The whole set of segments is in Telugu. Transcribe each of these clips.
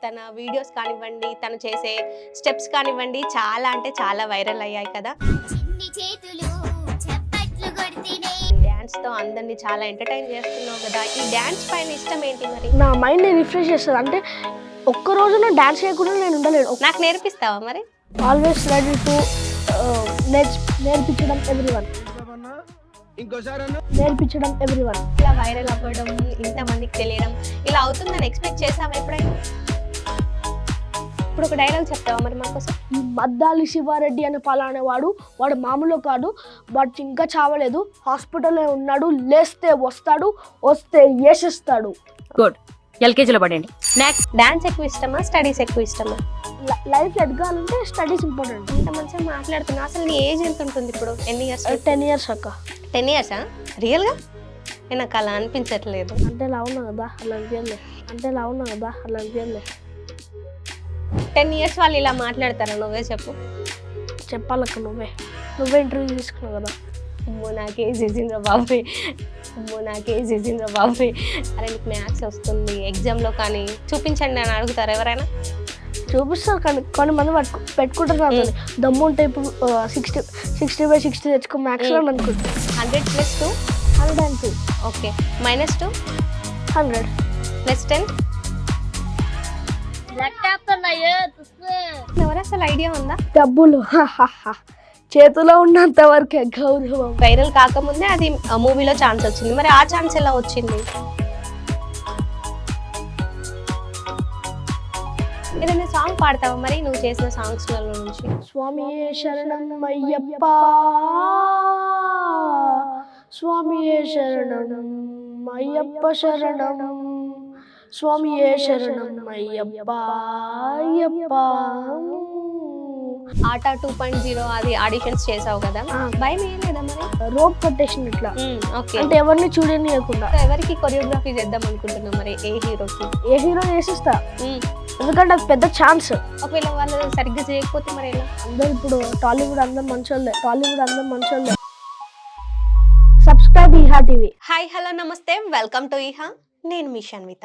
తన వీడియోస్ కానివ్వండి, తను చేసే స్టెప్స్ కానివ్వండి చాలా అంటే చాలా వైరల్ అయ్యాయి కదా. డాన్స్‌తో అందరిని చాలా ఎంటర్‌టైన్ చేస్తున్నావు కదా. ఈ డాన్స్ పైన ఇష్టం ఏంటి మరి? నా మైండ్‌ని రిఫ్రెష్ చేస్తది. అంటే ఒక్క రోజున డాన్స్ చేయకుండా నేను ఉండలేను. నాకు నేర్పిస్తావా మరి? ఆల్వేస్ రెడీ టు నేర్పించడం ఎవ్రీవన్. నేర్పించడం ఎవ్రీవన్. ఇలా వైరల్ అవ్వడం, ఇంతమందికి తెలియడం ఇలా అవుతుందని ఎక్స్పెక్ట్ చేసావా ఎప్పుడైనా? ఇప్పుడు ఒక డైలాగ్ చెప్తావా మరి మాకోసం? ఈ మద్దాలి శివారెడ్డి అనే పలానే వాడు మామూలు కాదు. వాడు ఇంకా చావలేదు, హాస్పిటల్లో ఉన్నాడు. లేస్తే వస్తాడు, వస్తే వేసేస్తాడు. గుడ్, ఎల్కేజీలో పడండి. నెక్స్ట్, డాన్స్ ఎక్కువ ఇష్టమా, స్టడీస్ ఎక్కువ ఇష్టమా? లైఫ్ ఎదగాలంటే స్టడీస్ ఇంపార్టెంట్. ఇంత మంచిగా మాట్లాడుతున్నా. అసలు నీ ఏజ్ ఎంత ఉంటుంది ఇప్పుడు? ఎన్ని ఇయర్స్? 10 years అక్క. 10 yearsా? రియల్గా? నేను నాకు అలా అనిపించట్లేదు. అంటే లా ఉన్నా కదా అలా అనిపించలే. 10 years వాళ్ళు ఇలా మాట్లాడతారా? నువ్వే చెప్పు. చెప్పాలక్క నువ్వే ఇంటర్వ్యూ తీసుకున్నావు కదా. అమ్మో నాకే చేసిండ్రా బాబోయ్, అరే నీకు మ్యాథ్స్ వస్తుంది ఎగ్జామ్లో కానీ చూపించండి అని అడుగుతారు ఎవరైనా? చూపిస్తారు కానీ కొన్ని మంది పెట్టుకుంటారు. దమ్ము ఉంటే ఇప్పుడు 60/60 తెచ్చుకో మ్యాథ్స్ లో అనుకుంటా. 100 + 2 102. ఓకే, -2 100 + 10 ఎవరు? అసలు ఐడియా ఉందా? డబ్బులు చేతిలో ఉన్నంత వరకే గౌరవం. వైరల్ కాకముందే అది మూవీలో ఛాన్స్ వచ్చింది. మరి ఆ ఛాన్స్ ఎలా వచ్చింది? ఏదైనా సాంగ్ పాడతావా మరి నువ్వు చేసిన సాంగ్స్లలో నుంచి? స్వామియే శరణం అయ్యప్ప, స్వామియే శరణం అయ్యప్ప శరణం, స్వామియే శరణం అయ్యప్ప అయ్యప్ప. ఆట 2.0 అది ఆడిషన్స్ చేసావు కదా, భయం ఏం లేదా మరి? రోప్ కట్టేసిన ఇట్లా, ఓకే. అంటే ఎవరిని చూడనియకుండా. ఎవరికి కొరియోగ్రఫీ చేద్దాం అనుకుంటున్నావు మరి? ఏ హీరోకి? ఏ హీరో చేసిస్తా, ఎందుకంటే అది పెద్ద ఛాన్స్. ఒకవేళ వాళ్ళు సరిగ్గా చేయకపోతే మరి ఎలా? అందరు ఇప్పుడు టాలీవుడ్ అందరు మంచోళ్ళే. Subscribe Eeha TV. Hi, hello, నమస్తే, వెల్కమ్ టు ఈహా. నేను మీ షన్విత.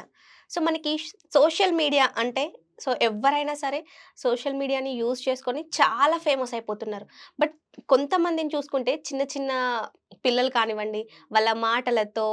సో మనకి సోషల్ మీడియా అంటే ఎవరైనా సరే సోషల్ మీడియాని యూజ్ చేసుకొని చాలా ఫేమస్ అయిపోతున్నారు. బట్ కొంతమందిని చూసుకుంటే చిన్న చిన్న పిల్లలు కానివ్వండి, వాళ్ళ మాటలతో,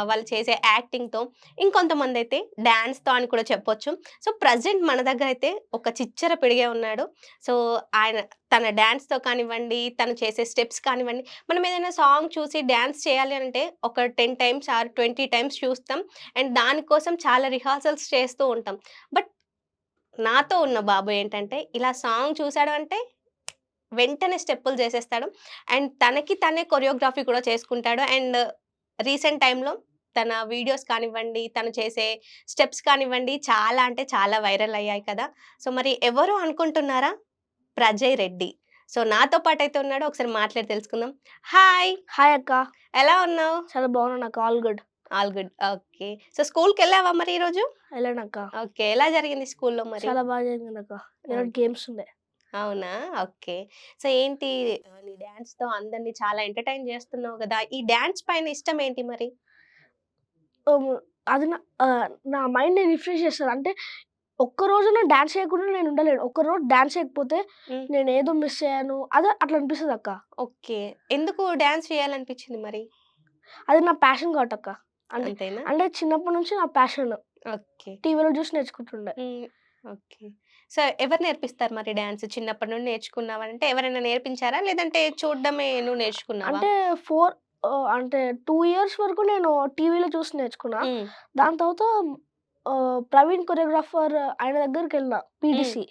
వాళ్ళు చేసే యాక్టింగ్తో, ఇంకొంతమంది అయితే డ్యాన్స్తో అని కూడా చెప్పొచ్చు. సో ప్రజెంట్ మన దగ్గర అయితే ఒక చిచ్చర పిడిగే ఉన్నాడు. సో ఆయన తన డ్యాన్స్తో కానివ్వండి, తను చేసే స్టెప్స్ కానివ్వండి, మనం ఏదైనా సాంగ్ చూసి డ్యాన్స్ చేయాలి అంటే ఒక 10 times ఆర్ 20 times చూస్తాం. అండ్ దానికోసం చాలా రిహార్సల్స్ చేస్తూ ఉంటాం. బట్ నాతో ఉన్న బాబు ఏంటంటే ఇలా సాంగ్ చూసాడు అంటే వెంటనే స్టెప్పులు చేసేస్తాడు. అండ్ తనే కొరియోగ్రఫీ కూడా చేసుకుంటాడు. అండ్ రీసెంట్ టైంలో తన వీడియోస్ కానివ్వండి, తను చేసే స్టెప్స్ కానివ్వండి చాలా అంటే చాలా వైరల్ అయ్యాయి కదా. సో మరి ఎవరు అనుకుంటున్నారా? ప్రజయ్ రెడ్డి. సో నాతో పాటు అయితే ఉన్నాడు, ఒకసారి మాట్లాడి తెలుసుకుందాం. హాయ్. హాయ్ అక్క, ఎలా ఉన్నావు? చాలా బాగున్నా నాకు. All good. ఓకే. సో స్కూల్కి వెళ్ళావా మరి ఈరోజు? వెళ్ళానక్క. ఓకే, ఎలా జరిగింది స్కూల్లో మరి? చాలా బాగా జరిగింది అక్క. ఈరోజు గేమ్స్ ఉండే. అవునా? ఓకే. సో ఏంటి నీ డాన్స్‌తో అందరిని చాలా ఎంటర్‌టైన్ చేస్తున్నావు గదా. ఈ డాన్స్ పైన ఇష్టం ఏంటి మరి? అది నా మైండ్‌ని రిఫ్రెష్ చేస్తది. అంటే ఒక్క రోజున డాన్స్ చేయకుండా నేను ఉండలేను. ఒక్కరోజు డాన్స్ చేయకపోతే నేనేదో మిస్ అయ్యాను అదే అట్లా అనిపిస్తది అక్క. ఓకే. ఎందుకు డాన్స్ చేయాలనిపించింది మరి? అది నా ప్యాషన్ కాబట్టక్క. అంతేనా? అంటే చిన్నప్పటి నుంచి నా ప్యాషన్. ఓకే. టీవీలో చూసి నేర్చుకుంటుండే. ఓకే. సో ఎవరు నేర్పిస్తారు మరి డాన్స్? చిన్నప్పటి నుండి నేర్చుకున్నావా? ఎవరైనా నేర్పించారా? లేదంటే చూడడమే నువ్వు నేర్చుకున్నావా? అంటే 2 years వరకు నేను టీవీలో చూసి నేర్చుకున్నా. దాని తర్వాత ప్రవీణ్ కొరియోగ్రాఫర్ ఆయన దగ్గరికెళ్ళినా పీటీసీ.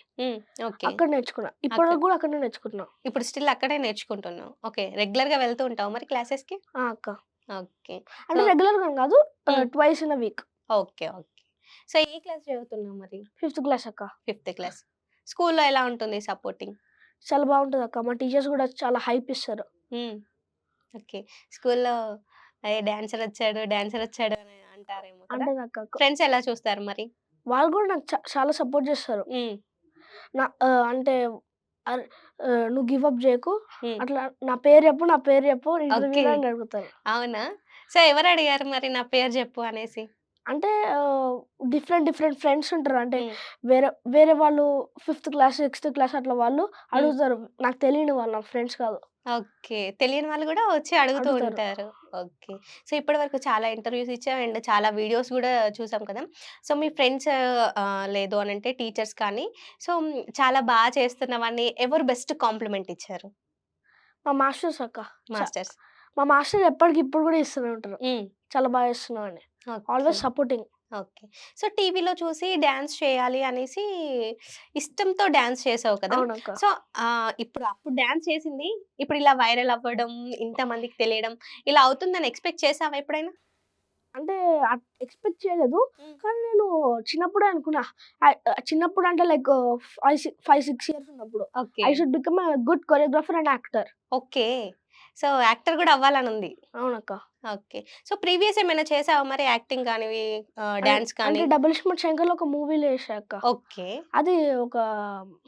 ఓకే. అక్కడ నేర్చుకున్నా. ఇప్పటివరకు కూడా అక్కడనే నేర్చుకుంటున్నా. ఇప్పుడు స్టిల్ అక్కడే నేర్చుకుంటున్నావు. ఓకే. రెగ్యులర్‌గా వెళ్తూ ఉంటావా మరి క్లాసెస్‌కి? అక్క. ఓకే. అంటే రెగ్యులర్‌గా కాదు, twice in a week. Okay. So A class చదువుతున్నావు మరి? 5th క్లాస్ అక్క. 5th class. స్కూల్‌లో ఎలా ఉంటుంది సపోర్టింగ్? చాలా బాగుంటది అక్క. మా టీచర్స్ కూడా చాలా హైప్ ఇస్తారు. ఓకే. స్కూల్‌లో డాన్సర్ వచ్చాడు అని అంటారేమో కదా. అంటే నాకు ఫ్రెండ్స్ ఎలా చూస్తారు మరి? వాళ్ళు కూడా నాకు చాలా సపోర్ట్ చేస్తారు. అంటే నువ్వు గివ్ అప్ చేయకు, అట్లా నా పేరు చెప్పు ఇంటర్వ్యూలో అని అడుగుతారు. అవునా? సో ఎవరు అడిగారు మరి నా పేరు చెప్పు అనేసి? అంటే డిఫరెంట్ డిఫరెంట్ ఫ్రెండ్స్ ఉంటారు. అంటే హ్మ్. వేరే వేరే వాళ్ళు 5th క్లాస్, 6th క్లాస్ అట్లా వాళ్ళు హ్మ్. అడుగుతారు. నాకు తెలియని వాళ్ళు, నా ఫ్రెండ్స్ కాదు. ఓకే. తెలియని వాళ్ళు గూడా వచ్చి అడుగుతూ అడుగుతారు. ఉంటారు. ఓకే. సో, ఇప్పటి వరకు చాలా ఇంటర్వ్యూస్ ఇచ్చావు అండ్ చాలా వీడియోస్ గూడా చూసాం కదా! సో, మీ ఫ్రెండ్స్ లేదు అనంటే టీచర్స్ కానీ, సో, చాలా చేస్తున్నావని ఎవరు బెస్ట్ కాంప్లిమెంట్ ఇచ్చారు? మా మాస్టర్స్ అక్క. చ మాస్టర్స్. మా మాస్టర్ ఎప్పటికి ఇప్పుడు కూడా ఇస్తూనే ఉంటారు. హ్మ్. చాలా బాగా చేస్తున్నావని. Okay. Always supporting. Okay. So, టీవీలో చూసి డాన్స్ చేయాలి అనేసి ఇష్టంతో డాన్స్ చేసావు కదా! అవునక్క. సో, ఇప్పుడు అప్పుడు డాన్స్ చేసింది ఇప్పుడు ఇలా వైరల్ అవ్వడం, ఇంతమందికి తెలియడం ఇలా అవుతుందని ఎక్స్‌పెక్ట్ చేసావా ఎప్పుడైనా? అంటే ఎక్స్‌పెక్ట్ చేయలేదు. హ్మ్. కానీ నేను చిన్నప్పుడే అనుకున్నా. చిన్నప్పుడు అంటే లైక్ 6 ఇయర్స్ ఉన్నప్పుడు. Okay. I should become a good choreographer and actor. Okay. So, actor గూడా అవ్వాలనుంది. అవునక్క. ఓకే. సో, ప్రీవియస్ ఏమైనా చేసావా మరి యాక్టింగ్ కానివి, డాన్స్ అంటే కానీ? 'డబుల్ ఇస్మార్ట్ శంకర్‌లో' ఒక మూవీలో చేశా అక్క. ఓకే. అది ఒక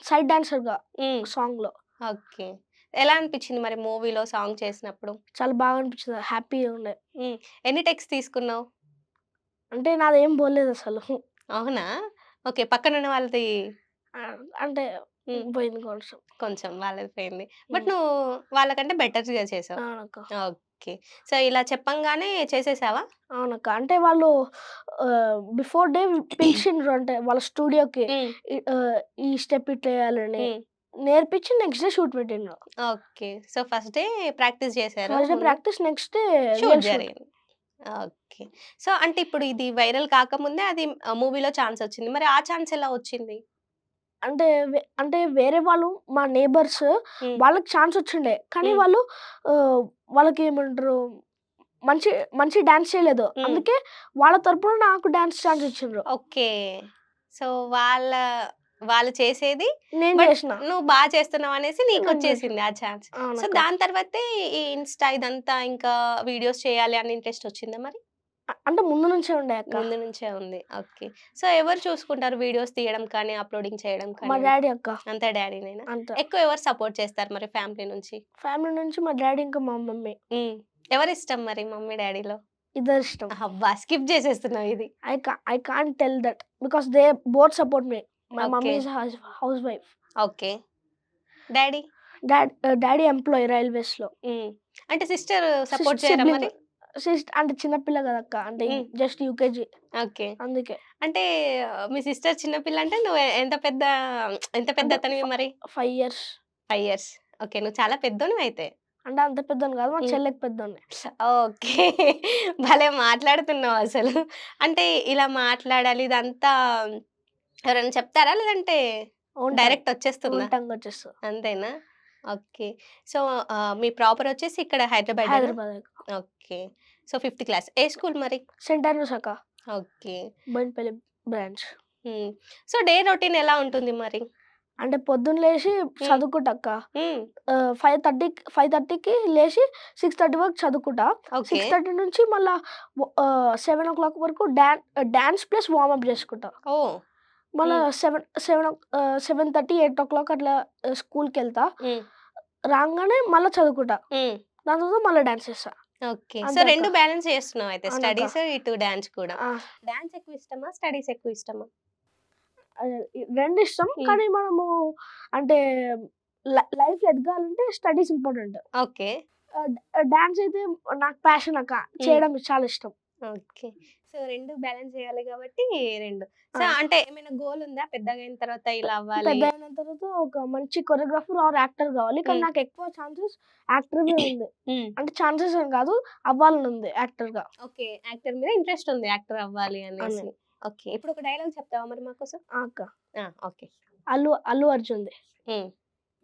సైడ్ డాన్సర్‌గా హ్మ్. సాంగ్‌లో. ఓకే. ఎలా అనిపిచ్చింది మరి మూవీలో సాంగ్ చేసినప్పుడు? చాలా బాగా అనిపించింది. హ్యాపీగా ఉండే. హ్మ్. ఎన్ని టేక్స్ తీసుకున్నావు? అంటే నాదేం పోలేదసలు. అవునా? ఓకే. పక్కనున్న వాళ్ళది అంటే హ్మ్. పోయింది కొంచెం. కొంచెం వాళ్ళది పోయింది. బట్ హ్మ్. నువ్వు వాళ్ళకంటే బెటర్‌గా చేసావు. అవునక్క. ఓకే. సో, ఇలా చెప్పంగానే చేసేసావా? అవునక్క. అంటే వాళ్ళు బిఫోర్ డే పిలిచిండ్రు. అంటే వాళ్ళ స్టూడియోకి. హ్మ్. ఈ స్టెప్ ఇట్లేయాలని హ్మ్. నేర్పించి నెక్స్ట్ డే షూట్ పెట్టిండ్రు. Okay. So, first day practice చేసారా ఫస్ట్ డే ముందు? Practice, next day shoot real shoot. జరిగింది. ఓకే. సో, అంటే ఇప్పుడు ఇది వైరల్ కాకముందే అది మూవీలో ఛాన్స్ వచ్చింది. మరి ఆ ఛాన్స్ ఎలా వచ్చింది? అంటే అంటే వేరే వాళ్ళు మా నేబర్స్ హ్మ్. వాళ్ళకి ఛాన్స్ వచ్చిండే. కానీ హ్మ్. వాళ్ళు వాళ్ళకేమంటారు మంచి మంచి డాన్స్ చేయలేదు. హ్మ్. అందుకే వాళ్ళ తరపున నాకు డాన్స్ ఛాన్స్ ఇచ్చిండ్రు. ఓకే. సో, వాళ్ళు చేసేది నేను బట్ చేసిన. నువ్వు చేస్తున్నావనేసి నన్ను చేసిన. నీకొచ్చేసింది ఆ ఛాన్స్. సో, అవునక్క. దాని తర్వాతే ఈ ఇన్‌స్టా ఇదంతా ఇంకా వీడియోస్ చేయాలి అని ఇంట్రెస్ట్ వచ్చిందా మరి? అంటే ముందు నుంచే ఉండే అక్క. ముందు నుంచే ఉంది. ఓకే. సో, ఎవరు చూసుకుంటారు వీడియోస్ తీయడం కానీ, అప్‌లోడింగ్ చేయడం మా కానీ అంతా? డ్యాడీ అక్క. అంతా డ్యాడీనేనా? అంత. ఎక్కువ ఎవరు సపోర్ట్ చేస్తారు మరి ఫ్యామిలీ నుంచి? ఫ్యామిలీ నుంచి మా డ్యాడీ ఇంకా మా మమ్మీ. హ్మ్. ఎవరిష్టం మరి మమ్మీ, డ్యాడీలో? ఇద్దరిష్టం. అబ్బా! స్కిప్ చేసేస్తున్నావు ఇది. I can't tell that because they both support me. My okay. Mummy is housewife. Okay. Daddy? Daddy employee రైల్వేస్‌లో. హ్మ్. అంటే సిస్టర్ సపోర్ట్ చేయరా సిబ్లింగ్. మరి? అంటే చిన్న పిల్ల కదక్క. అంటే హ్మ్. Just UKG. ఓకే. అందుకే. అంటే మీ సిస్టర్ చిన్న పిల్ల అంటే నువ్వు ఎంత పెద్ద అంటే అతనివి మరి? 5 ఇయర్స్. 5 ఇయర్స్. ఓకే. నువ్వు చాలా పెద్దోనివయితే. అంటే అంత పెద్దోన్ని కాదు. మా హ్మ్. చెల్లెకి పెద్దోన్ని. ఓకే. భలే మాట్లాడుతున్నావు అసలు. అంటే ఇలా మాట్లాడాలి ఇదంతా ఎవరైనా చెప్తారా? లేదంటే ఓన్ టంగ్. డైరెక్ట్ వచ్చేస్తుందా? ఓన్ టంగ్ వచ్చేస్తది. అంతేనా? ఓకే. సో, మీ ప్రాపర్ వచ్చేసి ఇక్కడ హైదరాబాదేనా? హైదరాబాద్ అక్క. ఓకే. So, fifth class. ఏ స్కూల్ మరి? సెయింట్ ఆండ్రూస్ అక్క. Okay. Bowenpally branch. Hmm. So, day routine ఎలా ఉంటుంది మరి? అంటే పొద్దున్న లేసి హ్మ్. చదువుకుంటా. హ్మ్. 5:30కి లేసి 6:30 వరకు చదువుకుంటా. ఓకే. 6:30 నుంచి మళ్ళా 7:00 వరకు డాన్స్ ప్లస్ వార్మప్ చేసుకుంటా. ఓహ్! మళ్ళా హ్మ్. 7:30, 8:00 అట్లా స్కూల్‌కెళ్తా. హ్మ్. రాంగానే మళ్ళా చదువుకుంటా. హ్మ్. దాని తర్వాత మళ్ళా డాన్స్ చేస్తా. ఓకే. సో, అంతే అక్క. 2 బ్యాలెన్స్ చేస్తున్నావయితే. అవునక్క. స్టడీస్, ఇటు డాన్స్ కూడా. ఆ! డాన్స్ ఎక్కువ ఇష్టమా? స్టడీస్ ఎక్కువ ఇష్టమా? అదే 2 ఇష్టం. హ్మ్. కానీ మనము అంటే లైఫ్‌లో ఎదగాలంటే స్టడీస్ ఇంపార్టెంట్. ఓకే. డాన్స్ అయితే నాకు ప్యాషన్ అక్క. హ్మ్. చేయడం చాలా ఇష్టం. ఓకే. సో, 2 బ్యాలెన్స్ చేయాలి కాబట్టి 2. సో, ఆ! అంటే ఏమైనా గోల్ ఉందా? పెద్దగయిన తర్వాత ఇలా అవ్వాలి? పెద్దయిన తర్వాత ఒక మంచి కొరియోగ్రాఫర్ ఆర్ యాక్టర్ కావాలి. కానీ హ్మ్. నాకు ఎక్కువ ఛాన్సెస్ యాక్టర్‌వే ఉంది. హ్మ్. అంటే ఛాన్సెస్ అని కాదు, అవ్వాలని ఉంది యాక్టర్‌గా ఓకే. యాక్టర్ మీద ఇంట్రెస్ట్ ఉంది. యాక్టర్ అవ్వాలి అని. అనేసి. ఓకే. ఇప్పుడు ఒక డైలాగ్ చెప్తావా మరి మా కోసం? ఆ! అక్క. ఓకే. అల్లు అర్జున్‌ది. హ్మ్.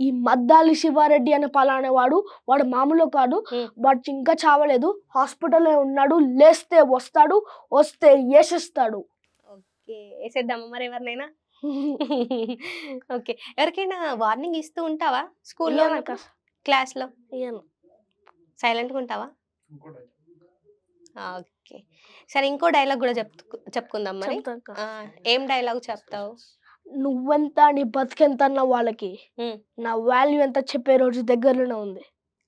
ఈ మద్దాలి శివారెడ్డి అనే పలానా వాడు మామూలు కాదు. హ్మ్. వాడు ఇంకా చావలేదు. హాస్పిటల్‌లో ఉన్నాడు. లేస్తే వస్తాడు. వస్తే ఏసేస్తాడు. ఓకే. ఏసేద్దామా మరి ఎవరినైనా? ఓకే. ఎవరికైనా వార్నింగ్ ఇస్తూ ఉంటావా? స్కూల్‌లో ఇయ్యనక్క. ఉన్నప్పుడు? క్లాస్‌లో? ఇయ్యను. సైలెంట్‌గా ఉంటావా? ఓకే. సరే ఇంకో డైలాగ్ గూడా చెప్పుకుందాం మరి. చెప్తా అక్క. ఏం డైలాగ్ చెప్తావు? నువ్వెంత, నీ బతుకెంత అన్న వాళ్ళకి హ్మ్. నా వాల్యూ ఎంత చెప్పే రోజు దగ్గరలోనే ఉంది.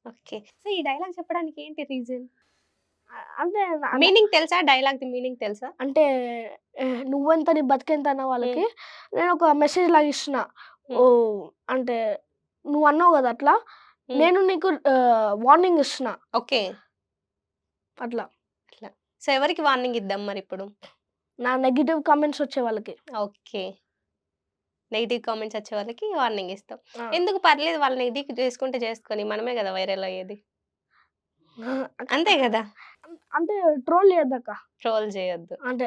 ఓకే. సో, ఈ డైలాగ్ చెప్పడానికి ఏంటి రీజన్? అంటే మీనింగ్ తెలుసా? డైలాగ్‌ది మీనింగ్ తెలుసా? అంటే నువ్వెంత నీ బతుకెంత అన్న వాళ్ళకి నేను ఒక మెసేజ్ లాగా ఇస్తున్నా. హ్మ్. ఓహ్! అంటే నువ్వు అన్నావు కదా అట్లా. హ్మ్. నేను నీకు వార్నింగ్ ఇస్తున్నా. ఓకే. అట్లా. అట్లా. సో, ఎవరికి వార్నింగ్ ఇద్దాం మరిప్పుడు? నా నెగెటివ్ కామెంట్స్ వచ్చే వాళ్ళకి. ఓకే. నెగెటివ్ కామెంట్స్ వచ్చే వాళ్ళకి వార్నింగ్ ఇస్తాం. ఆ! ఎందుకు పర్లేదు వాళ్ళు నెగెటివ్ చేసుకుంటే చేసుకొని మనమే కదా వైరల్ అయ్యేది. అంతే గదా! అంటే ట్రోల్ చేయొద్దక్క. ట్రోల్ చేయొద్దు. అంటే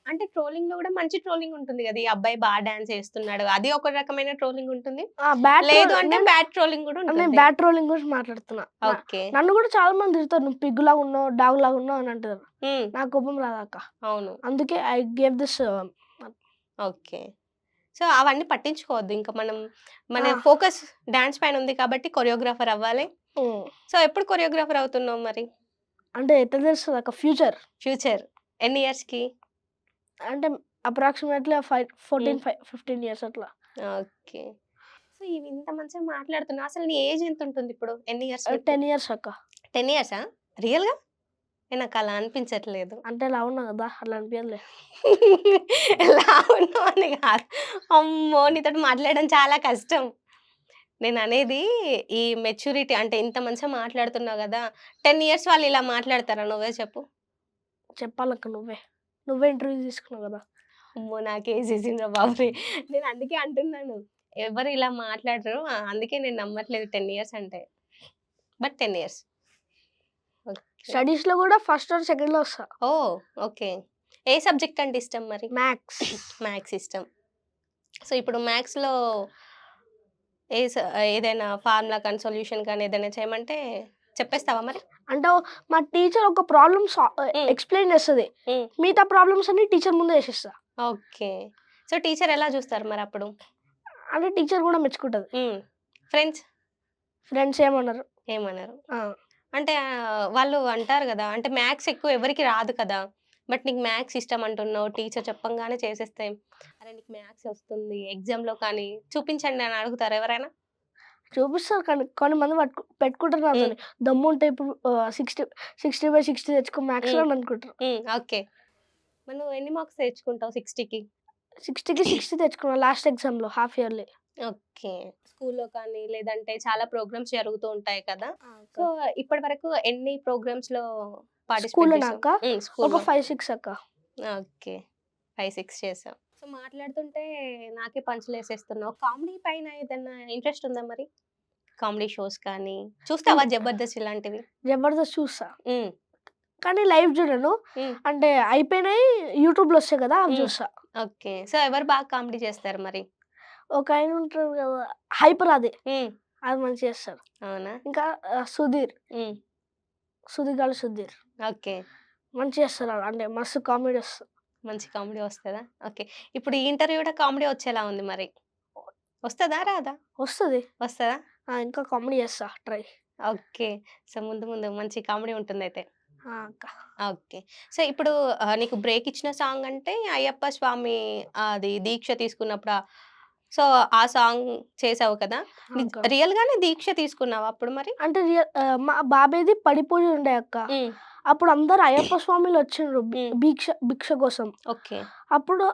అంటే ట్రోలింగ్‌లో గూడా మంచి ట్రోలింగ్ ఉంటుంది గదా! ఈ అబ్బాయి డాన్స్ ఏస్తున్నాడు. అది ఒక రకమైన ట్రోలింగ్ ఉంటుంది. బ్యాడ్ లేదు అంటే బ్యాడ్ ట్రోలింగ్ గూడా నేను ఉంటుంది. బ్యాడ్ ట్రోలింగ్ గురించి మాట్లాడుతున్నా. ఓకే. నన్ను కూడా చాలా మంది తిడతారు. నువ్వు పిగ్గులాగా ఉన్నావు, డాగ్‌లాగా ఉన్నావు అని అంటారు. హ్మ్. నాకు కోపం రాదక్క. అవును. అందుకే I gave this okay. So, అవన్నీ పట్టించుకోవద్దు. ఇంకా మన ఆ! ఫోకస్ డాన్స్ పైన ఉంది కాబట్టి కొరియోగ్రాఫర్ అవ్వాలి. హ్మ్. సో, ఎప్పుడు కొరియోగ్రాఫర్ అవుతున్నావు మరి? అంటే ఎట్లా తెలుస్తదక్క ఫ్యూచర్? ఫ్యూచర్ ఎన్ని ఇయర్స్‌కి? అంటే అప్రాక్సిమేట్‌లీ 14, హ్మ్. 15 ఇయర్స్ అట్లా. ఓకే. సో, ఇవి ఇంత మంచిగా మాట్లాడుతున్నావు. అసలు నీ ఏజ్ ఎంతుంటుంది ఇప్పుడు? ఎన్ని ఇయర్స్ నీకు? 10 ఇయర్స్ అక్క. 10 ఇయర్సా? రియల్‌గా? నాకలా అనిపించట్లేదు. అంటే లావున్నా కదా! అట్లా అనిపియదులే. లావున్నావని గాదు. అమ్మో! నీతోటి మాట్లాడడం చాలా కష్టం. నేననేది ఈ మెచ్యూరిటీ అంటే ఇంత మంచిగా మాట్లాడుతున్నావు గదా! 10 ఇయర్స్ వాళ్ళు ఇలా మాట్లాడతారా? నువ్వే చెప్పు. చెప్పాలక్క నువ్వే. నువ్వే ఇంటర్వ్యూ తీసుకున్నావు కదా! అమ్మో! నాకేసేసిందిరా బాబోయ్! నేను అందుకే అంటున్నాను. ఎవరు ఇలా మాట్లాడరు. అందుకే నేను నమ్మట్లేదు 10 ఇయర్స్ అంటే. But 10 years. ఓకే. స్టడీస్‌లో కూడా ఫస్ట్ ఆర్ సెకండ్‌లో వస్తా. ఓహ్! ఓకే. ఏ సబ్జెక్ట్ అంటే ఇష్టం మరి? మ్యాథ్స్. మ్యాథ్స్ ఇష్టం. సో, ఇప్పుడు మ్యాథ్స్‌లో ఏ స ఏదైనా ఫార్ములా కానీ, సొల్యూషన్ కానీ ఏదైనా చేయమంటే చెప్పేస్తావా మరి? అంటే మా టీచర్ ఒక ప్రాబ్లమ్ హ్మ్. ఎక్స్‌ప్లెయిన్ చేస్తది. హ్మ్. మిగతా ప్రాబ్లమ్స్ అన్ని టీచర్ ముందే చేసేస్తా. ఓకే. సో, టీచర్ ఎలా చూస్తారు మరప్పుడు? అంటే టీచర్ కూడా మెచ్చుకుంటది. హ్మ్. ఫ్రెండ్స్ ఫ్రెండ్స్ ఏమనరు. ఏమనరు? ఆ! అంటే వాళ్ళు అంటారు గదా! అంటే మ్యాథ్స్ ఎక్కువ ఎవరికీ రాదు కదా! బట్ నీకు మ్యాథ్స్ ఇష్టం అంటున్నావు. టీచర్ చెప్పంగానే చేసేస్తే, అరే! నీకు మ్యాథ్స్ వస్తుంది. ఎగ్జామ్‌లో కానీ చూపించండి అని అడుగుతారా ఎవరైనా? చూపిస్తారు కానీ కొంతమంది పెట్టుకుంటారు హ్మ్. నాతోని. దమ్ముంటే ఇప్పుడు 60/60 తెచ్చుకో మ్యాథ్స్‌లో హ్మ్. అని అనుకుంటారు. హ్మ్. ఓకే. మరి నువ్వు ఎన్ని మార్క్స్ తెచ్చుకుంటావు 60కి? 60కి 60 తెచ్చుకున్నా లాస్ట్ ఎగ్జామ్‌లో హాఫ్ ఇయర్లీ. ఓకే. స్కూల్‌లో కానీ, లేదంటే చాలా ప్రోగ్రామ్స్ జరుగుతూ ఉంటాయి కదా! ఆ! సో, ఇప్పటి వరకు ఎన్ని ప్రోగ్రామ్స్‌లో పార్టిసిపేట్ స్కూల్‌లోనా చేసావు? అక్క? ఒక స్కూల్‌లో. 5, 6 అక్క. ఓకే. 5, 6 చేసావు. సో, మాట్లాడుతుంటే నాకే పంచులేసేస్తున్నావు. కామెడీ పైన ఏదన్నా ఇంట్రెస్ట్ ఉందా మరి? కామెడీ షోస్ కానీ, చూస్తావా అంటే 'జబర్దస్త్' ఇలాంటివి? 'జబర్దస్త్' చూస్తా. హ్మ్. కానీ లైవ్ చూడను. హ్మ్. అంటే అయిపోయినయి యూట్యూబ్‌లో వస్తాయి కదా! అవి హ్మ్. చూస్తా. ఓకే. సో, ఎవరు బాగా కామెడీ చేస్తారు మరి? ఒకాయన ఉంటారు కదా! 'హైపర్' అది. హ్మ్. అది మంచిగా చేస్తాడు. అవునా? ఇంకా 'సుధీర్' హ్మ్. 'సుధీగాడు సుధీర్' ఓకే. మంచిగా చేస్తాడు ఆడు. అంటే మస్తు కామెడీ వస్తది. మంచి కామెడీ వస్తదా? ఓకే. ఇప్పుడు ఈ ఇంటర్వ్యూ కూడా కామెడీ వచ్చేలా ఉంది మరి. వస్తదా? రాదా? వస్తది. వస్తదా? ఇంకా కామెడీ చేస్తా ట్రై. ఓకే. సో, ముందు ముందు మంచి కామెడీ ఉంటుందయితే. ఆ! అక్క. ఓకే. సో, ఇప్పుడు నీకు బ్రేక్ ఇచ్చిన సాంగ్ అంటే అయ్యప్ప స్వామి అది దీక్ష తీసుకున్నప్పుడు సో, ఆ సాంగ్ చేసావు కదా! ఆ! అక్క. రియల్‌గానే దీక్ష తీసుకున్నావా అప్పుడు మరి? అంటే మా బాబాయ్‌ది పడి పూజ ఉండే అక్క. హ్మ్. అప్పుడు అందరూ అయ్యప్ప స్వామిలు వచ్చిండ్రు హ్మ్. భిక్ష కోసం. ఓకే. అప్పుడు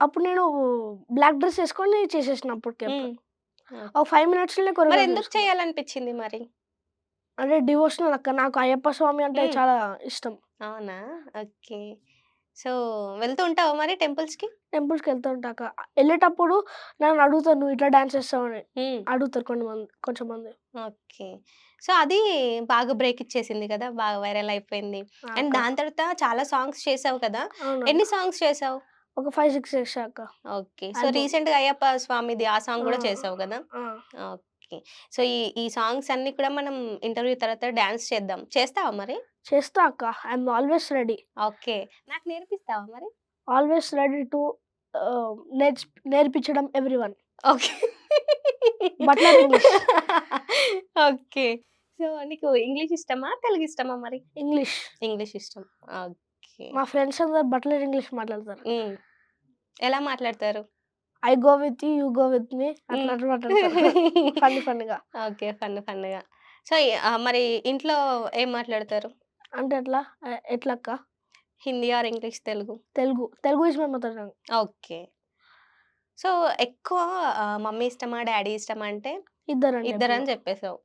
అప్పుడు నేను బ్లాక్ డ్రెస్ ఏసుకొని చేసేసిన అప్పటికి హ్మ్. అప్పుడు. ఓకే. ఒక 5 మినిట్స్‌లోనే కొరియోగ్రాఫ్ మరెందుకు చేసుకున్నా. చేయాలనిపించింది మరి? అంటే డివోషనల్ అక్క. నాకు అయ్యప్ప స్వామి అంటే హ్మ్. చాలా ఇష్టం. అవునా? ఓకే. సో, వెళ్తూ ఉంటావా మరి టెంపుల్స్‌కి? టెంపుల్స్‌కెళ్తూ ఉంటా అక్క. ఎళ్ళేటప్పుడు నన్ను అడుగుతారు "నువ్వు ఇట్లా డాన్స్ చేస్తావని" హ్మ్. అడుగుతారు కొంచెంమంది. ఓకే. సో, అది బాగా బ్రేక్ ఇచ్చేసింది కదా! బాగా వైరల్ అయిపోయింది. ఆ! అండ్ అక్క. దాని తర్వాత చాలా సాంగ్స్ చేసావు కదా! అవునక్క. ఎన్ని సాంగ్స్ చేసావు? ఒక 5, 6 చేశా అక్క. ఓకే. So, album. రీసెంట్‌గా అయ్యప్ప స్వామిది ఆ సాంగ్ ఆ! గూడా చేసావు గదా! ఆ! ఓకే. సో, ఈ సాంగ్స్ అన్నీ కూడా మనం ఇంటర్వ్యూ తర్వాత డాన్స్ చేద్దాం. చేస్తావా మరి? చేస్తా అక్క. I'm always ready. ఓకే. నాకు నేర్పిస్తావా మరి? ఆల్‌వేస్ రెడీ టు ఆహ్, నేర్పించడం everyone. Okay. Butler English. Okay. So, నీకు ఇంగ్లీష్ ఇష్టమా? తెలుగు ఇష్టమా మరి? ఇంగ్లీష్. ఇంగ్లీష్ ఇష్టం. ఓకే. మా ఫ్రెండ్స్ అందరూ బట్లర్ ఇంగ్లీష్ మాట్లాడతారు. హ్మ్. ఎలా మాట్లాడతారు? I go with you, you go with me hmm. అట్లా మాట్లాడతారు. ఫన్నీగా. ఓకే. ఫన్‌గా. సో, మరి ఇంట్లో ఏం మాట్లాడతారు? అంటే ఎట్లా? ఎట్లక్క? Hindi or English, Telugu? Telugu is my mother tongue. Okay. So, ఎక్కువ మమ్మీ ఇష్టమా? డ్యాడీ ఇష్టమా? అంటే ఇద్దరండి ఎప్పుడు. ఇద్దరని చెప్పేసావు.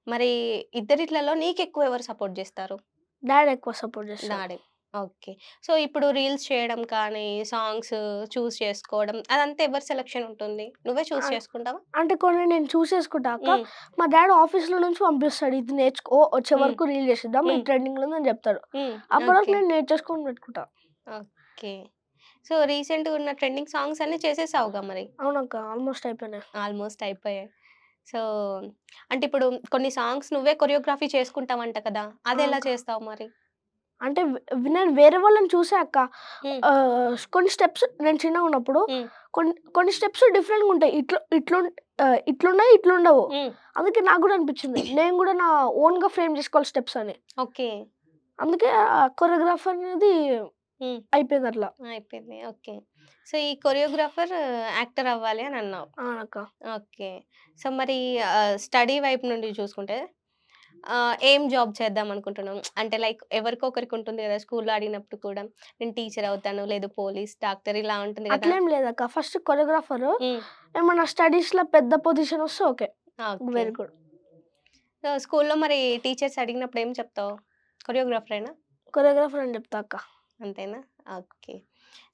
మరి ఇద్దరిట్లలో నీకెక్కువ ఎవరు సపోర్ట్ జేస్తారు? డాడీ ఎక్కువ సపోర్ట్ చేస్తాడు. డాడీ. ఓకే. సో, ఇప్పుడు రీల్స్ చేయడం కానీ, సాంగ్స్ చూజ్ చేసుకోవడం అదంతా ఎవరి సెలక్షన్ ఉంటుంది? నువ్వే చూజ్ అన్ చేసుకుంటావా? అంటే కొన్ని నేను చూసేసుకుంటా అక్క. హ్మ్. మా డ్యాడీ ఆఫీస్‌లో నుంచి పంపిస్తాడు. ఇది నేర్చుకో వచ్చే హ్మ్. వరకు రీల్ చేసేద్దాం. ఇది హ్మ్. ట్రెండింగ్‌లో ఉందని చెప్తాడు. హ్మ్. అప్పటి వరకు ఓకే. నేను నేర్చేసుకొని పెట్టుకుంటా. ఓకే. సో, రీసెంట్‌గా ఉన్న ట్రెండింగ్ సాంగ్స్ అన్నీ చేసేసావుగా మరి? అవునక్క. ఆల్మోస్ట్ అయిపోయినాయి. ఆల్మోస్ట్ అయిపోయాయి. సో, అంటే ఇప్పుడు కొన్ని సాంగ్స్ నువ్వే కొరియోగ్రఫీ చేసుకుంటావంట కదా! ఆ! అదెలా అక్క. చేస్తావు మరి? అంటే నేను వేరే వాళ్ళని చూసా అక్క. హ్మ్. కొన్ని స్టెప్స్ నేను చిన్నగున్నప్పుడు హ్మ్. కొన్ని స్టెప్స్ డిఫరెంట్‌గా ఉంటాయి. ఇట్లున్నాయి, ఇట్లుండవు. హ్మ్. అందుకే నాకు గూడా అనిపించింది. నేను గూడా నా ఓన్‌గా ఫ్రేమ్ చేసుకోవాలి స్టెప్స్ అని. ఓకే. అందుకే కొరియోగ్రాఫర్ అనేది హ్మ్. అయిపోయిందట్లా. అయిపోయింది. ఓకే. సో, ఈ కొరియోగ్రాఫర్ యాక్టర్ అవ్వాలి అని అన్నావు. అవునక్క. ఓకే. సో, మరి స్టడీ వైపు నుండి చూసుకుంటే ఏం జాబ్ చేద్దాం అనుకుంటున్నాం? అంటే లైక్ ఎవరికో ఒకరికి ఉంటుంది గదా! స్కూల్‌లో అడిగినప్పుడు కూడా నేను టీచర్ అవుతాను, లేదు పోలీస్, డాక్టర్ ఇలా ఉంటుంది గదా! అట్లేం లేదక్క. ఫస్ట్ కొరియోగ్రాఫరు హ్మ్. ఏమన్నా స్టడీస్‌లో పెద్ద పొజిషన్ వస్తే okay. Okay. Very good. So, స్కూల్‌లో మరి టీచర్స్ అడిగినప్పుడు ఏం చెప్తావు? కొరియోగ్రాఫరేనా? కొరియోగ్రాఫర్ అని చెప్తా అక్క. అంతేనా? ఓకే.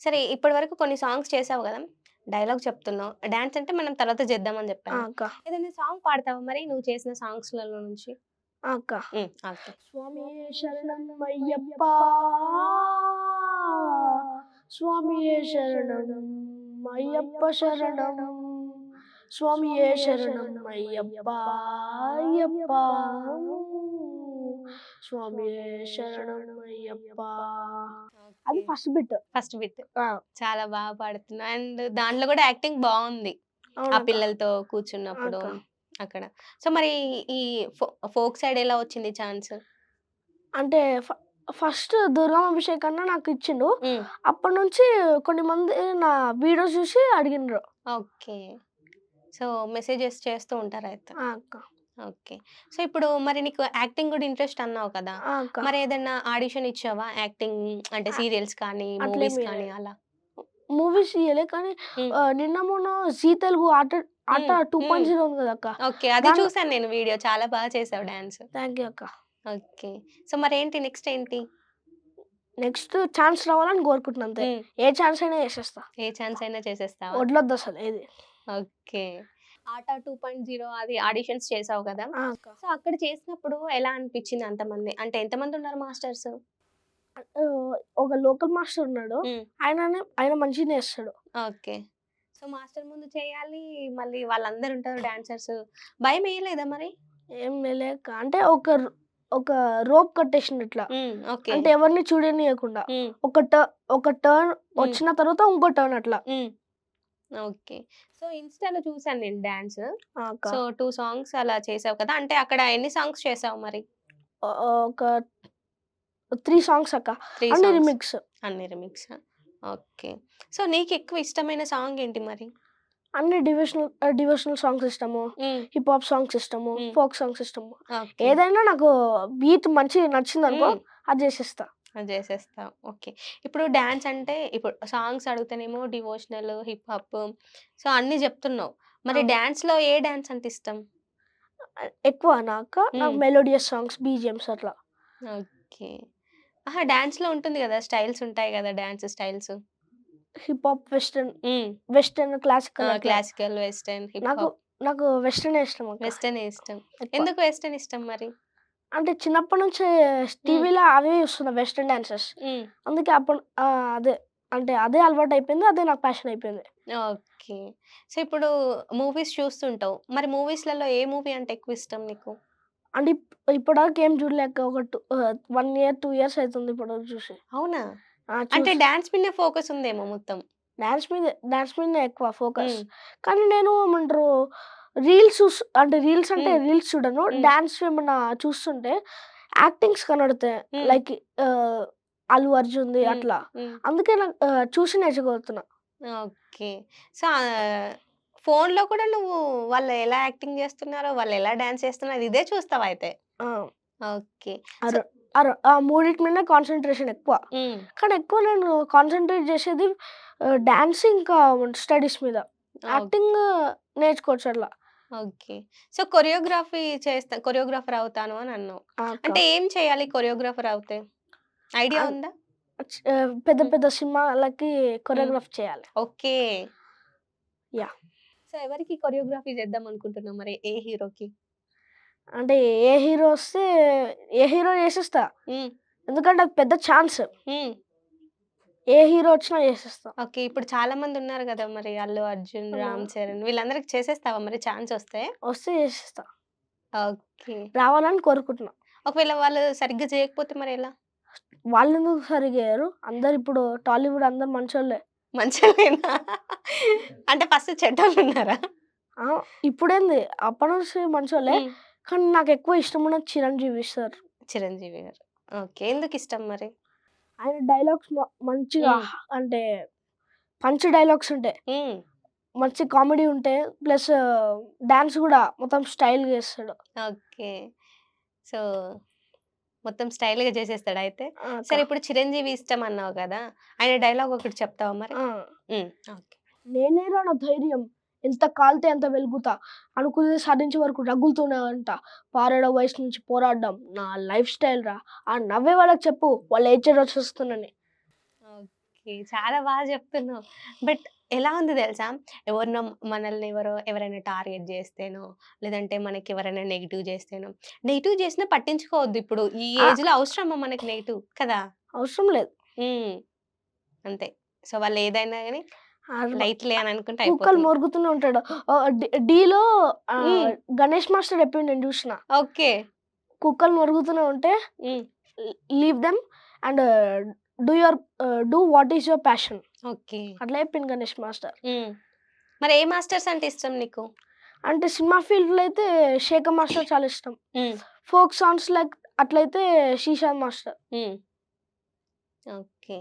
సరే ఇప్పటి వరకు కొన్ని సాంగ్స్ చేసావు గదా! డైలాగ్ చెప్తున్నావు. డాన్స్ అంటే మనం తర్వాత చేద్దామని ఆ! జెప్పాను. అక్క. ఏదైనా సాంగ్ పాడతావా మరి నువ్వు చేసిన సాంగ్స్‌లలో నుంచి? ఆ! అక్క. ఓకే. స్వామియే శరణం అయ్యప్ప స్వామియే శరణం అయ్యప్ప శరణం స్వామియే శరణం అయ్యప్ప అయ్యప్ప స్వామియే శరణం అయ్యప్ప. అది okay. First bit. First bit. ఆ! చాలా బాగా పాడుతున్నావు. అండ్ దాంట్లో గూడా యాక్టింగ్ బావుంది. ఆ అవునక్క. పిల్లలతో ఆ! కూర్చున్నప్పుడు అక్క. అక్కడ. సో, మరి ఈ ఫోక్ సైడ్ ఎలా వచ్చింది ఛాన్స్? అంటే ఫస్ట్ దుర్గం అన్న నాకిచ్చిండు. హ్మ్. అప్పటినుంచి కొన్ని మంది నా వీడియోస్ చూసి అడిగిండ్రు. ఓకే. సో, మెసేజెస్ చేస్తూ ఉంటారయితే. ఆ! అక్క. ఓకే. సో, ఇప్పుడు మరి నీకు యాక్టింగ్ గూడా ఇంట్రెస్ట్ అన్నావు కదా! ఆ! అక్క. మరేదన్నా ఆడిషన్ ఇచ్చావా? యాక్టింగ్ అంటే అ సీరియల్స్ కానీ, మూవీస్ అట్లేమి కానీ లేదు. అలా? మూవీస్ ఇయ్యలే కానీ హ్మ్. నిన్న మొన్న జీ తెలుగు ఆట హ్మ్. హ్మ్. 2.0 ఉంది కదక్క! ఓకే. అది దాంట్లో చూసాను నేను వీడియో. చాలా బాగా చేసావు డాన్స్. థాంక్ యూ అక్క. ఓకే. సో, మరేంటి నెక్స్ట్ ఏంటి? నెక్స్ట్ ఛాన్స్ రావాలని కోరుకుంటున్నా అంతే. హ్మ్. ఏ ఛాన్స్ అయినా చేసేస్తా. ఏ ఛాన్స్ అయినా చేసేస్తావా? వదలొద్దసలు ఏది. ఓకే. 'ఆట 2.0' అది ఆడిషన్స్ చేసావు కదా! ఆ! అక్క. సో, అక్కడ చేసినప్పుడు ఎలా అనిపిచ్చింది అంతమంది? అంటే ఎంతమందున్నారు మాస్టర్స్? ఒక లోకల్ మాస్టర్ ఉన్నాడు. హ్మ్. ఆయన మంచిగానే చేస్తాడు. ఓకే. సో, మాస్టర్ ముందు చేయాలి. మళ్ళీ వాళ్ళందరూ ఉంటారు డాన్సర్స్. భయమేయలేదా మరి? ఏం లేక అంటే ఒక రోప్ కట్టేసిండు ఇట్లా. ఓకే. అంటే ఎవరిని చూడనీయకుండా. హ్మ్. ఒక టర్న్ హ్మ్. వచ్చిన తర్వాత ఇంకో టర్న్ అట్లా. హ్మ్. ఓకే. సో, ఇన్‌స్టాలో చూసాను నేను డాన్స్. ఆ! అక్క. సో, 2 సాంగ్స్ అలా చేసావు కదా! అంటే అక్కడ ఎన్ని సాంగ్స్ చేసావు మరి? ఒక 3 సాంగ్స్ అక్క. 3 అన్ని సాంగ్స్. రీమిక్స్. అన్ని రీమిక్సా? ఓకే. సో, నీకెక్కువ ఇష్టమైన సాంగ్ ఏంటి మరి? అన్ని డివోషనల్ సాంగ్స్ ఇష్టము. హ్మ్. హిప్ హాప్ సాంగ్స్ ఇష్టము. హ్మ్. ఫోక్ సాంగ్స్ ఇష్టము. ఓకే. ఏదైనా నాకు బీట్ మంచిగా నచ్చిందనుకో హ్మ్. అది చేసేస్తా. అది జేసేస్తావు. ఓకే. ఇప్పుడు డాన్స్ అంటే ఇప్పుడు సాంగ్స్ అడిగితేనేమో డివోషనల్, హిప్ హాప్ సో, అన్నీ జెప్తున్నావు. మరి అవును. డాన్స్‌లో ఏ డాన్స్ అంటే ఇష్టం? ఎక్కువనా అక్క? నాకు హ్మ్. మెలోడియస్ సాంగ్స్, బీజీఎమ్స్ అట్లా. ఓకే. ఆహా! డాన్స్‌లో ఉంటుంది గదా! స్టైల్స్ ఉంటాయి గదా! Dance styles. హిప్ హాప్, హ్మ్. క్లాసికల్ అట్లా. క్లాసికల్, వెస్టర్న్, హిప్ నాకు హాప్. నాకు వెస్టర్నే ఇష్టం అక్క వెస్టర్నే ఇష్టం. ఎక్కువ. ఎందుకు వెస్టర్న్ ఇష్టం మరి? అంటే చిన్నప్పటి నుంచే హ్మ్. టీవీలో అవే చూస్తున్నా వెస్టర్న్ డాన్సెస్. హ్మ్. అందుకే అదే అంటే అదే అలవాటయిపోయింది. అదే నాకు ప్యాషన్ అయిపోయింది. ఓకే. సో, ఇప్పుడు మూవీస్ చూస్తుంటావు. మరి మూవీస్‌లలో ఏ మూవీ అంటే ఎక్కువ ఇష్టం నీకు? అంటే ఇప్పటివరకు ఏం చూడలేక 1 ఇయర్, 2 ఇయర్స్ అయితుంది ఇప్పటివరకు చూసి. అవునా? ఆ! అంటే డాన్స్ మీదనే ఫోకస్ ఉందేమో మొత్తం. డాన్స్ మీదనే ఎక్కువ ఫోకస్. హ్మ్. కానీ నేను ఏమంటారు రీల్స్ అంటే హ్మ్. రీల్స్ చూడను. హ్మ్. డాన్స్ ఏమన్నా చూస్తుంటే యాక్టింగ్స్ కనపడతాయి. హ్మ్. లైక్ అల్లు అర్జున్‌ది హ్మ్. అట్లా. హ్మ్. అందుకే నాకు చూసి నేర్చుకోగలుగుతున్నా. ఓకే. సో, ఫోన్‌లో కూడా నువ్వు వాళ్ళు ఎలా యాక్టింగ్ జేస్తున్నారో, వాళ్ళు ఎలా డాన్స్ చేస్తున్నారో ఇదే చూస్తావయితే. ఆ! ఓకే. ఆ సో రొ ఆ మూడిటి మీదనే కాన్సంట్రేషన్ ఎక్కువ. కానీ ఎక్కువ నేను కాన్సంట్రేట్ చేసేది డాన్స్ ఇంకా స్టడీస్ మీద. యాక్టింగ్ నేర్చుకోవచ్చు అట్లా. ఓకే. సో, కొరియోగ్రాఫర్ అవుతాను అని అన్నావు. అక్క. అంటే ఏం చేయాలి కొరియోగ్రాఫర్ అవుతే? ఐడియా అన్ ఉందా? పెద్ద హ్మ్. పెద్ద సినిమాలకి కొరియోగ్రాఫ్ చేయాలి. ఓకే. యాహ్! సో, ఎవరికి కొరియోగ్రఫీ చేద్దాం అనుకుంటున్నావు మరి? ఏ హీరోకి? అంటే ఏ హీరో వస్తే ఏ హీరో చేసేస్తా. హ్మ్. ఎందుకంటే అది పెద్ద ఛాన్స్. హ్మ్. ఏ హీరో వచ్చినా చేసేస్తా. ఓకే. ఇప్పుడు చాలా మందున్నారు గదా! మరి 'అల్లు అర్జున్', అవునా? 'రామ్ చరణ్' వీళ్ళందరికి చేసేస్తావా మరి ఛాన్సొస్తే? వస్తే చేసేస్తా. ఓకే. రావాలని కోరుకుంటున్నా. ఒకవేళ వాళ్ళు సరిగ్గా చేయకపోతే మరెలా? వాళ్ళెందుకు సరిగ్గా చేయరు? అందరిప్పుడు టాలీవుడ్ అందరూ మంచోళ్ళే. మంచోళ్ళేనా? అంటే ఫస్ట్ చెడ్డోళ్ళున్నారా? ఆ! ఇప్పుడేంది అప్పటినుంచి మంచోళ్ళే. హ్మ్. కానీ నాకెక్కువ ఇష్టమున్నది 'చిరంజీవి' సార్. 'చిరంజీవి' గారు. ఓకే. ఎందుకిష్టం మరి? ఆయన డైలాగ్స్ మంచిగా హ్మ్. అంటే పంచ్ డైలాగ్స్ ఉంటాయి. హ్మ్. మంచి కామెడీ ఉంటాయి. ప్లస్ డాన్స్ గూడా మొత్తం స్టైల్‌గా చేస్తాడు. ఓకే. సో, మొత్తం స్టైల్‌గా చేసేస్తాడా అయితే? ఆ! అక్క. సరే ఇప్పుడు 'చిరంజీవి' ఇష్టం అన్నావు కదా! ఆయన డైలాగ్ ఒకటి చెప్తావా మరి? ఆ! హ్మ్. ఓకే. నేనేరా నా ధైర్యం. ఎంత కాలితే అంత వెలుగుతా. అనుకున్నది సాధించే వరకు రగులుతూనే ఉంటా. పారేడ వయసు నుంచి పోరాడడం నా లైఫ్ స్టైల్ రా. ఆ నవ్వే వాళ్ళకి చెప్పు వాళ్ళు ఏ వచ్చేస్తుందని. ఓకే. చాలా బాగా చెప్తున్నావు. బట్ ఎలా ఉంది తెలుసా? ఎవరినో మనల్ని ఎవరైనా టార్గెట్ చేస్తేనో, లేదంటే మనకెవరైనా నెగెటివ్ చేస్తేనో, నెగెటివ్ చేసినా పట్టించుకోవద్దు ఇప్పుడు. ఈ ఆ! ఏజ్‌లో అవసరమా మనకి నెగెటివ్ కదా! అవసరం లేదు. హ్మ్. అంతే. సో, వాళ్ళేదైనా గాని అర్వ లైట్‌లే అని అనుకుంటే కుక్కలు అయిపోతుంది. మొరుగుతూనే ఉంటాడు. 'డీలో' హ్మ్. గణేష్ మాస్టర్ చెప్పిండు నేను చూసిన. ఓకే. కుక్కలు మొరుగుతూనే ఉంటే హ్మ్. Leave them and do what is your passion. Okay. అట్లా చెప్పిండు గణేష్ మాస్టర్. హ్మ్. మరి ఏ మాస్టర్స్ అంటే ఇష్టం నీకు? అంటే సినిమా ఫీల్డ్‌లో అయితే 'శేఖర్ మాస్టర్' చాలా ఇష్టం. హ్మ్. ఫోక్ సాంగ్స్ లైక్ అట్లయితే 'శ్రీశాంత్ మాస్టర్.' హ్మ్. ఓకే.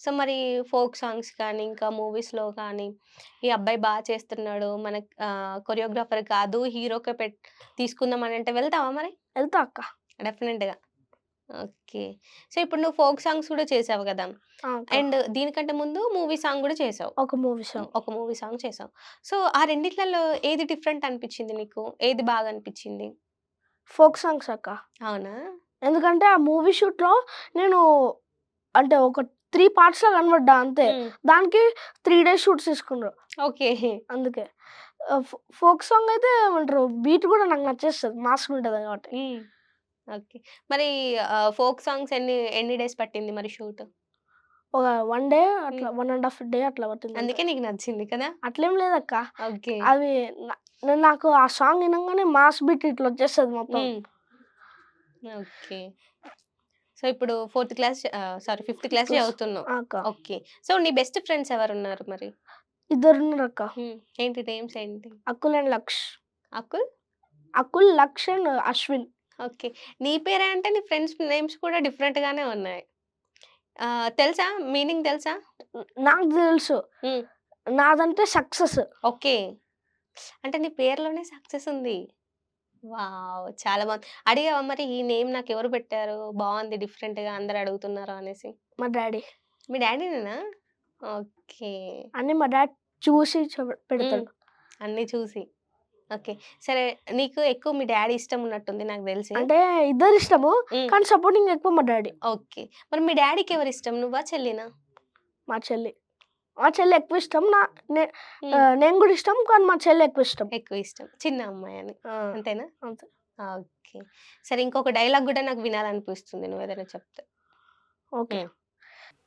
సో, మరి ఫోక్ సాంగ్స్ కానీ, ఇంకా మూవీస్‌లో కానీ, ఈ అబ్బాయి చేస్తున్నాడు. మనకు కొరియోగ్రాఫర్ కాదు, హీరోకే తీసుకుందాం అనంటే వెళ్తావా మరి? ఎళ్తా అక్క. డెఫినెట్‌గా. ఓకే. సో, ఇప్పుడు నువ్వు ఫోక్ సాంగ్స్ కూడా చేసావు గదా! ఆ! అక్క. అండ్ దీనికంటే ముందు మూవీ సాంగ్ గూడా చేసావు. ఒక మూవీ సాంగ్. ఒక మూవీ సాంగ్ చేసావు. సో, ఆ రెండిట్లలో ఏది డిఫరెంట్ అనిపిచ్చింది నీకు? ఏది బాగా అనిపిచ్చింది? ఫోక్ సాంగ్స్ అక్క. అవునా? ఎందుకంటే ఆ మూవీ షూట్‌లో నేను అంటే ఒక 3 పార్ట్స్‌లో కనపడ్డా అంతే. హ్మ్. దానికి 3 డేస్ షూట్స్ తీసుకున్నారు. ఓకే. అందుకే. ఫోక్ సాంగ్ అయితే ఏమంటారు బీట్ కూడా నాకు నచ్చేస్తది. మాస్‌గా ఉంటది కాబట్టి. హ్మ్. ఓకే. మరి ఫోక్ సాంగ్స్ ఎన్ని డేస్ పట్టింది మరి షూట్? ఒక 1 డే హ్మ్. అట్లా 1 ½ డే అట్లా పట్టిందంతే. అందుకే నీకు నచ్చింది కదా! అట్లేం లేదక్క. ఓకే. అవి నాకు ఆ సాంగ్ ఇనంగానే మాస్ బీట్ ఇట్లా వచ్చేస్తది మొత్తం. హ్మ్. ఓకే. సో, ఇప్పుడు ఫిఫ్త్ క్లాస్ చదువుతున్నావు. ఆ! అక్క. ఓకే. సో, నీ బెస్ట్ ఫ్రెండ్స్ ఎవరున్నారు మరి? ఇద్దరున్నారక్క. హ్మ్. ఏంటి నేమ్స్ ఏంటి? Akul and Laksh. Akul? Akul, Laksh and Ashwin. Okay. నీ పేరే అంటే నీ ఫ్రెండ్స్ నేమ్స్ కూడా డిఫరెంట్ గానే ఉన్నాయి. తెలుసా? మీనింగ్ తెలుసా? నాకు తెలుసు. హ్మ్. నాదంటే సక్సెస్. ఓకే. అంటే నీ పేరులోనే సక్సెస్ ఉంది. వావ్! చాలా బావుంది. అడిగావా మరి ఈ నేమ్ నాకెవరు పెట్టారు? బావుంది డిఫరెంట్‌గా అందరూ అడుగుతున్నారు అనేసి. మా డ్యాడీ. మీ డ్యాడీనేనా? ఓకే. అన్నీ మా డ్యాడ్ చూసి హ్మ్. పెడతాడు. అన్నీ చూసి. ఓకే. సరే నీకు ఎక్కువ మీ డ్యాడీ ఇష్టం ఉన్నట్టుంది నాకు దెలిసి. అంటే ఇద్దరిష్టము. హ్మ్. కానీ సపోర్టింగ్ ఎక్కువ మా డ్యాడీ. ఓకే. మరి మీ డ్యాడీకి ఎవరిష్టం? నువ్వా? చెల్లినా? మా చెల్లి. మా చెల్లి ఎక్కువ ఇష్టం. నే హ్మ్. నేను గూడా ఇష్టం. కానీ మా చెల్లి ఎక్కువ ఇష్టం. ఎక్కువ ఇష్టం. చిన్న అమ్మాయని. ఆ! అంతేనా? అంతే. ఓకే. సరే ఇంకొక డైలాగ్ గూడా నాకు వినాలనిపిస్తుంది నువ్వేదైనా చెప్తే. ఓకే. హ్మ్.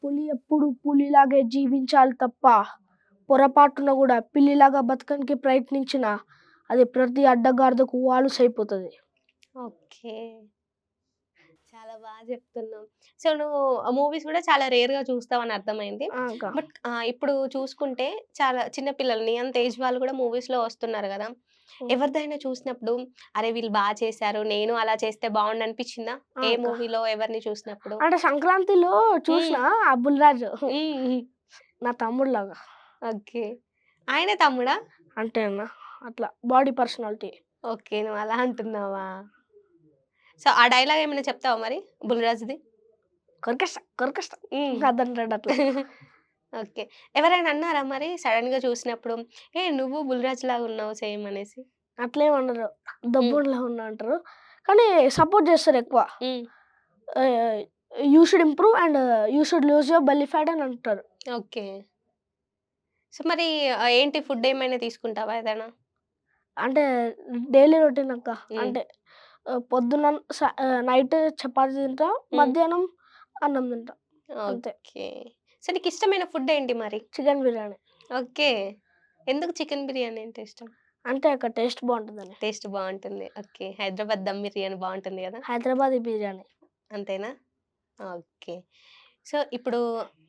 పులి ఎప్పుడు పులిలాగే జీవించాలి తప్ప, పొరపాటున గూడా పిల్లిలాగా బతకనికి ప్రయత్నించినా, అది ప్రతి అడ్డగాడిదకు వాలుసైపోతది. ఓకే. చాలా చెప్తున్నావు. సో, నువ్వు మూవీస్ గూడా చాలా రేర్‌గా చూస్తావని అర్థమైంది. ఆ! అక్క. బట్ ఇప్పుడు చూసుకుంటే చాలా చిన్న పిల్లలు నీ అంత ఏజ్ వాళ్ళు గూడా మూవీస్‌లో వస్తున్నారు గదా! హ్మ్. ఎవరిదైనా చూసినప్పుడు అరే! వీళ్ళు చేశారు. నేను అలా చేస్తే బావుండనిపించిందా? ఆ! ఏ అక్క. మూవీలో ఎవరిని చూసినప్పుడు? అంటే సంక్రాంతిలో హ్మ్. చూసినా ఆ 'బుల్‌రాజు' హ్మ్. నా తమ్ముడిలాగా. ఓకే. ఆయనే తమ్ముడా? అంటే అట్లా బాడీ పర్సనాలిటీ. ఓకే. నువ్వు అలా అంటున్నావా? సో, ఆ డైలాగ్ ఏమైనా చెప్తావా మరి 'బుల్‌రాజ్‌ది'? కొరికేస్తా కొరికేస్తా హ్మ్. అదంటాడు అట్లా. ఓకే. ఎవరైనా అన్నారా మరి సడెన్‌గా చూసినప్పుడు, "ఏ నువ్వు 'బుల్‌రాజ్‌లాగా ఉన్నావు సేమ్" అనేసి? అట్లేమనరు. హ్మ్. దబ్బుండిలా ఉన్నా అంటారు. కానీ సపోర్ట్ చేస్తారు ఎక్కువ. హ్మ్. ఆహ్, you should improve and you should lose your belly fat అని అంటారు. ఓకే. సో, మరి ఏంటి ఫుడ్ ఏమైనా తీసుకుంటావా ఏదైనా? అంటే డైలీ రొటీన్ అక్క. హ్మ్. అంటే పొద్దున నైట్ చపాతీ తింటా. హ్మ్. మధ్యాహ్నం అన్నం తింటా. అంతే. ఓకే. సో, నీకిష్టమైన ఫుడ్ ఏంటి మరి? చికెన్ బిర్యానీ. ఓకే. ఎందుకు చికెన్ బిర్యానీ అంటే ఇష్టం? అంటే అక్కడ టేస్ట్ బావుంటదని. టేస్ట్ బావుంటుంది. ఓకే. హైదరాబాద్ దమ్ బిర్యానీ బావుంటుంది గదా! హైదరాబాదీ బిర్యానీ. అంతేనా? ఓకే. సో, ఇప్పుడు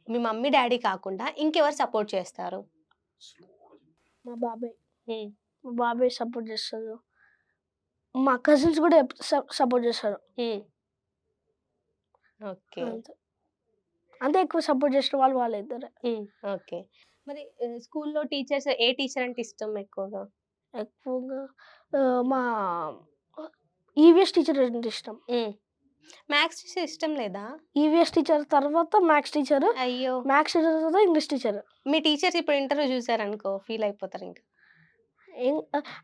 మీ మమ్మీ, డ్యాడీ కాకుండా ఇంకెవరు సపోర్ట్ చేస్తారు? మా బాబాయ్. హ్మ్. మా బాబాయ్ సపోర్ట్ చేస్తారు. మా కజిన్స్ కూడా సపోర్ట్ చేస్తారు. హ్మ్. ఓకే. అంతే. అంతే ఎక్కువ సపోర్ట్ చేసిన వాళ్ళు వాళ్ళిద్దరే. హ్మ్. ఓకే. మరి స్కూల్‌లో టీచర్స్ ఏ టీచర్ అంటే ఇష్టం ఎక్కువగా? ఎక్కువగా మా ఈవీఎస్ టీచర్ అంటే ఇష్టం. హ్మ్. మ్యాథ్స్ టీచర్ ఇష్టం లేదా? ఈవీఎస్ టీచర్ తర్వాత మ్యాథ్స్ టీచర్. అయ్యో! మ్యాథ్స్ టీచర్ తర్వాత ఇంగ్లీష్ టీచర్. మీ టీచర్స్ ఇప్పుడు ఇంటర్వ్యూ చూసారనుకో ఫీల్ అయిపోతారింక. ఏం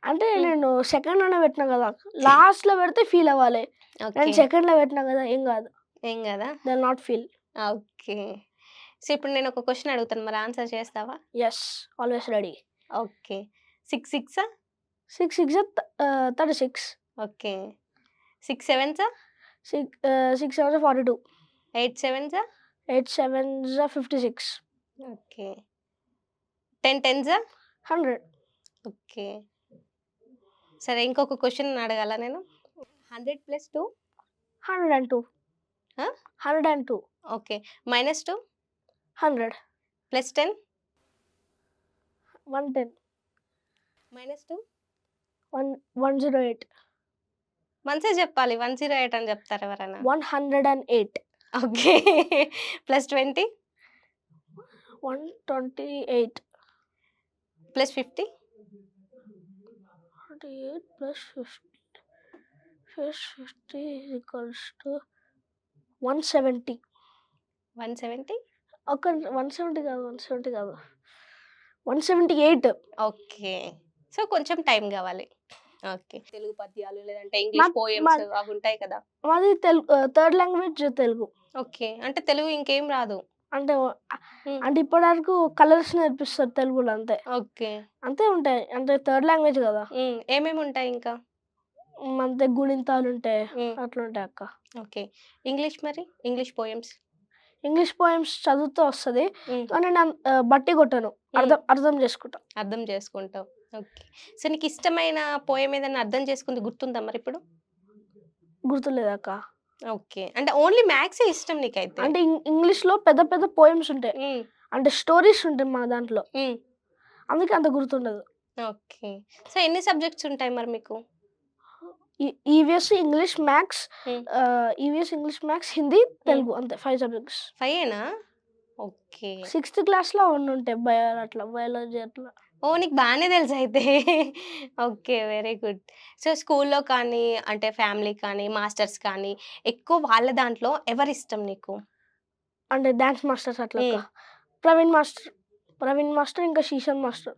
అంటే హ్మ్. నేను సెకండ్‌లోనే పెట్టినా కదా! లాస్ట్‌లో పెడితే ఫీల్ అవ్వాలి. నేను ఓకే. సెకండ్‌లో పెట్టినా కదా! ఏం కాదు. ఏం గాదా? They will not feel. Okay. So, ఇప్పుడు నేనొక క్వెషన్ అడుగుతాను. మరి ఆన్సర్ చేస్తావా? Yes. Always ready. Okay. 6 సిక్సా? 6 6 36. Okay. 6 సెవెన్సా? 6 7 42. 8 సెవెన్సా? 8 7 56. Okay. 10 టెన్సా? 100. Okay. సరే ఇంకొక క్వెషన్ అడగాలా నేను? 100 + 2 102. ఆ? 102. ఓకే. -2 100. + 10 110. -2 108. మంచిగా చెప్పాలి. 108 అని చెప్తారా ఎవరైనా? 108. Okay. +20 128. +50 28 plus 50 plus 50 is equals to 170. 170 ఒక 170 కాదు, 170 కాదు. 178. ఓకే. సో, కొంచెం టైం గావాలి. ఓకే. తెలుగు పద్యాలు లేదంటే మా ఇంగ్లీష్ మా పోయెమ్స్ అవుంటాయి కదా! మాది థర్డ్ లాంగ్వేజ్ తెలుగు. ఓకే. అంటే తెలుగు ఇంకేం రాదు. అంటే హ్మ్. అంటే ఇప్పటివరకు కలర్స్ నేర్పిస్తారు తెలుగులో అంతే. ఓకే. అంతే ఉంటాయి. అంటే థర్డ్ లాంగ్వేజ్ కదా! హ్మ్. ఏమేముంటాయి ఇంకా? అంతే గుణింతాలుంటాయి. హ్మ్. అట్లుంటాయి అక్క. ఓకే. ఇంగ్లీష్ మరి? English poems? ఇంగ్లీష్ పోయెమ్స్ చదివితే వస్తది. హ్మ్. కానీ నేను బట్టి కొట్టను. హ్మ్. అర్థం చేసుకుంటా. అర్థం చేసుకుంటావు. ఓకే. సో, నీకిష్టమైన పోయెమ్ ఏదన్నా అర్థం చేసుకుంది గుర్తుందా మరిప్పుడు? గుర్తులేదక్క. ఓకే. అంటే ఓన్లీ మ్యాథ్సే ఇష్టం నీకైతే. అంటే ఇంగ్లీష్‌లో పెద్ద పెద్ద పోయెమ్స్ ఉంటాయి. హ్మ్. అంటే స్టోరీస్ ఉంటాయి మా దాంట్లో. హ్మ్. అందుకే అంత గుర్తుండదు. ఓకే. సో, ఎన్ని సబ్జెక్ట్స్ ఉంటాయి మరి మీకు? ఈవీఎస్, ఇంగ్లీష్, మ్యాథ్స్, హ్మ్. EVS, English, maths, Hindi, Telugu అంతే 5 సబ్జెక్ట్స్. 5 ఓకే. సిక్స్త్ క్లాస్‌లో ఉండుంటాయి బయాలజీ అట్లా. ఓహ్! నీకు బానే తెలుసయితే. ఓకే. Very good. సో, స్కూల్లో కానీ, అంటే ఫ్యామిలీ కానీ, మాస్టర్స్ కానీ, ఎక్కువ వాళ్ళ దాంట్లో ఎవరిష్టం నీకు? అంటే డాన్స్ మాస్టర్స్ అట్లక్క. హ్మ్. ప్రవీణ్ మాస్టర్ ఇంకా శీషన్ మాస్టర్.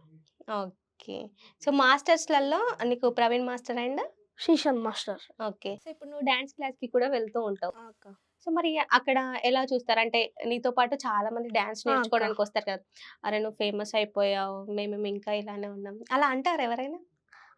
ఓకే. సో, మాస్టర్స్‌లలో నీకు Praveen master and Sheeshan master. Okay. So, ఇప్పుడు నువ్వు డాన్స్ క్లాస్‌కి కూడా వెళ్తూ ఉంటావు. ఆ! అక్క. సో, మరి అక్కడ ఎలా చూస్తారు? అంటే నీతో పాటు చాలా మంది డాన్స్ ఆ! అక్క. నేర్చుకోవడానికొస్తారు కదా! "అరె! నువ్వు ఫేమస్ అయిపోయావు. మేమేమో ఇంకా ఇలానే ఉన్నాం." అలా అంటారా ఎవరైనా?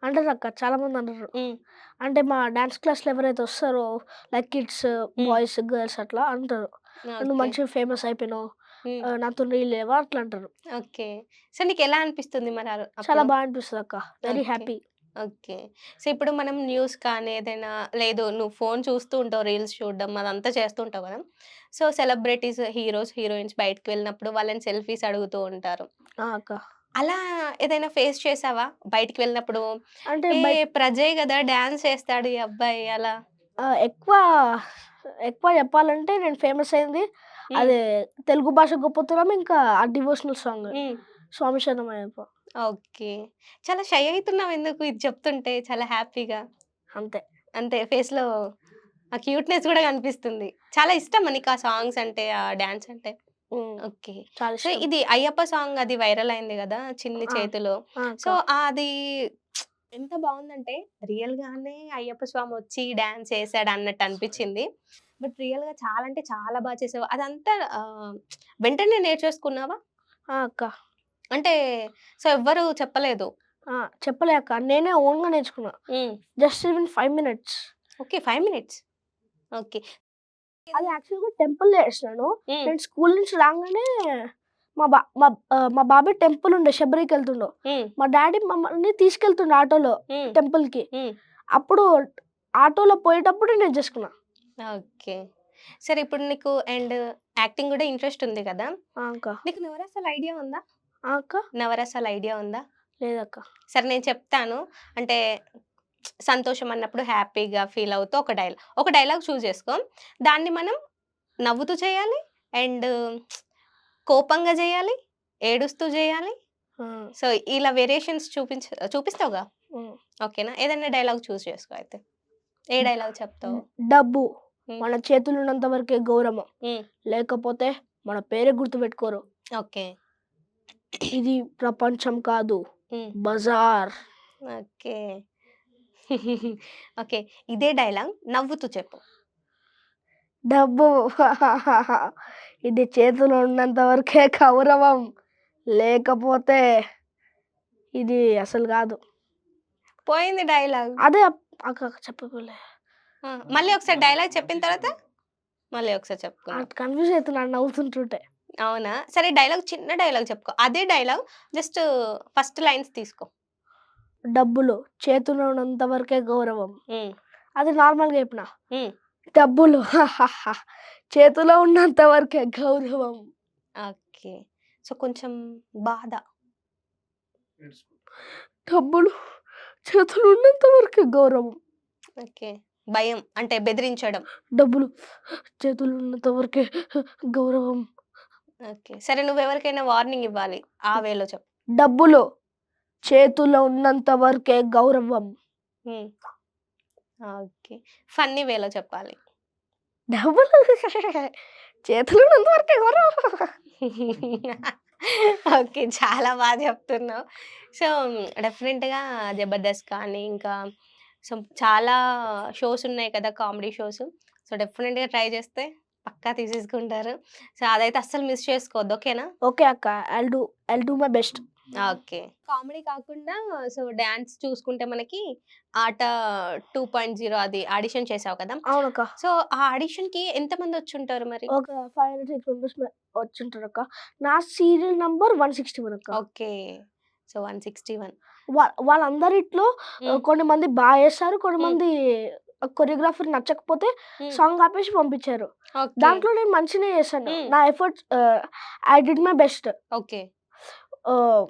అంటారక్క. చాలా మంది అంటారు. హ్మ్. అంటే మా డాన్స్ క్లాస్‌లో ఎవరైతే వస్తారో లైక్ కిడ్స్, హ్మ్. బాయ్స్, గర్ల్స్ అట్లా అంటారు. "నువ్వు ఓకే. మంచిగా ఫేమస్ అయిపోయినావు. హ్మ్. నాతో రీల్ లేవా?" అట్లా అంటారు. ఓకే. సో, నీకెలా అనిపిస్తుంది మరి చాలా అప్పుడు? బా అనిపిస్తదక్క. Very okay. Happy. Okay. So, ఇప్పుడు మనం న్యూస్ కానీ ఏదైనా లేదు నువ్వు ఫోను చూస్తూ ఉంటావు. రీల్స్ చూడడం అదంతా చేస్తూ ఉంటావు కదా! సో, సెలబ్రిటీస్, హీరోస్, హీరోయిన్స్ బయటికి వెళ్ళినప్పుడు వాళ్ళని సెల్ఫీస్ అడుగుతూ ఉంటారు. ఆ! అక్క. అలా ఏదైనా ఫేస్ చేసావా? బయటికి వెళ్ళినప్పుడు అంటే ఏ ప్రజే గదా! డాన్స్ చేస్తాడు ఈ అబ్బాయి అలా? ఎక్కువ చెప్పాలంటే నేను ఫేమస్ అయింది హ్మ్. అదే తెలుగు భాష గొప్పతనం ఇంకా ఆ డివోషనల్ సాంగ్ హ్మ్. 'స్వామి శరణమయ్యప్ప' ఓకే. చాలా షై అయితున్నావెందుకు ఇది చెప్తుంటే చాలా హ్యాపీగా? అంతే. అంతే ఫేస్‌లో ఆ క్యూట్‌నెస్ గూడా కనిపిస్తుంది. చాలా ఇష్టమా నీకు ఆ సాంగ్స్ అంటే, ఆ డాన్స్ అంటే? హ్మ్. ఓకే. చాలా సో, ఇష్టం. ఇది అయ్యప్ప సాంగ్ అది వైరల్ అయింది గదా! 'చిన్ని ఆ! చేతులో'. ఆ! సో, అక్క. అది ఎంత బావుందంటే రియల్‌గానే అయ్యప్ప స్వామి వచ్చి డాన్స్ చేసాడు అన్నట్టు అనిపిచ్చింది. బట్ రియల్‌గా చాలా అంటే చాలా బా చేసావు. అదంతా వెంటనే నేర్చేసుకున్నావా? ఆ! అక్క. అంటే సో, ఎవ్వరు చెప్పలేదు. ఆ! చెప్పలే అక్క. నేనే ఓన్‌గా నేర్చుకున్నా. హ్మ్. Just even 5 minutes. Okay. 5 minutes. Okay. అది యాక్చువల్‌గా టెంపుల్‌లో ఏసినాను. హ్మ్. నేను స్కూల్ నుంచి రాంగానే మా బాబాయ్ టెంపుల్ ఉండే శబరికెళ్తుండు. హ్మ్. మా డ్యాడీ మమ్మల్ని తీసుకెళ్తుండే ఆటోలో హ్మ్. టెంపుల్‌కి. హ్మ్. అప్పుడు ఆటోలో పోయేటప్పుడు నేర్చేసుకున్నా. ఓకే. సరే ఇప్పుడు నీకు యాక్టింగ్ గూడా ఇంట్రెస్ట్ ఉంది గదా! ఆ! అక్క. నీకు నవరసాల ఐడియా ఉందా? ఆ! అక్క. నవరసాల ఐడియా ఉందా? లేదక్క. సరే నేను చెప్తాను. అంటే సంతోషం అన్నప్పుడు హ్యాపీగా ఫీల్ అవుతూ ఒక డైలాగ్ చూజ్ చేసుకో. దాన్ని మనం నవ్వుతూ చేయాలి. అండ్ కోపంగా జేయాలి. ఏడుస్తూ జేయాలి. ఆ! సో, ఇలా వేరియేషన్స్ చూపిస్తావుగా? హ్మ్. ఓకేనా? ఏదన్నా డైలాగ్ చూజ్ చేసుకో అయితే. ఏ డైలాగ్ చెప్తావు? డబ్బు హ్మ్. మన చేతులున్నంత వరకే గౌరవం. హ్మ్. లేకపోతే మన పేరే గుర్తుపెట్టుకోరు. ఓకే. ఇది ప్రపంచం కాదు. హ్మ్. బజార్. ఓకే. ఓకే. ఇదే డైలాగ్ నవ్వుతూ చెప్పు. డబ్బు ఇది చేతిలో ఉన్నంత వరకే గౌరవం. లేకపోతే ఇది అసలు గాదు. పోయింది డైలాగ్. అదే అక్క చెప్పబోలే. ఆ! మళ్ళీ ఒకసారి డైలాగ్ చెప్పిన తర్వాత మళ్ళీ ఒకసారి చెప్పుకుందాం. కన్‌ఫ్యూజ్ అయితున్నా నవ్వుతుంటుంటే. అవునా? సరే డైలాగ్ చిన్న డైలాగ్ చెప్పుకో. అదే డైలాగ్ జస్ట్ ఫస్ట్ లైన్స్ తీసుకో. డబ్బులు చేతిలో ఉన్నంత వరకే గౌరవం. హ్మ్. అది నార్మల్‌గా చెప్పిన. హ్మ్. డబ్బులు చేతిలో ఉన్నంత వరకే గౌరవం. ఓకే. సో, కొంచెం బాధ. డబ్బులు చేతిలో ఉన్నంత వరకే గౌరవం. ఓకే. భయం అంటే బెదిరించడం. డబ్బులు చేతులో ఉన్నంత వరకే గౌరవం. ఓకే. సరే నువ్వెవరికైనా వార్నింగ్ ఇవ్వాలి. ఆ వేలో చెప్పు. డబ్బులు చేతులో ఉన్నంత వరకే గౌరవం. హ్మ్. ఓకే. ఫన్నీ వేలో చెప్పాలి. డబ్బులు చేతులో ఉన్నంత వరకే గౌరవం. ఓకే. చాలా చెప్తున్నావు. సో, డెఫినెట్‌గా 'జబర్దస్త్' కానీ, ఇంకా సో, చాలా షోస్ ఉన్నాయి కదా! Comedy shows. సో, డెఫినెట్‌గా ట్రై చేస్తే పక్కా తీసేసుకుంటారు. సో, అదైతే అస్సలు మిస్ చేసుకోవద్దు. ఓకేనా? ఓకే అక్క. I'll do my best. Okay. Comedy కాకుండా సో, డాన్స్ చూసుకుంటే మనకి 'ఆట 2.0' అది ఆడిషన్ చేసావు కదా! అవునక్క. సో, ఆ ఆడిషన్‌కి ఎంతమందొచ్చుంటారు మరి? ఒక 500, 600 మెంబర్స్ వచ్చుంటారక్క. నా సీరియల్ నంబర్ 161 అక్క. ఓకే. సో, 161. వాళ్ళందరిట్లో హ్మ్. కొంతమంది చేస్తారు. హ్మ్. కొంతమంది కొరియోగ్రాఫర్ నచ్చకపోతే హ్మ్. సాంగ్ ఆపేసి పంపించారు. ఓకే. దాంట్లో నేను మంచినే చేశాను. హ్మ్. నా efforts I did my best. Okay. ఆహ్,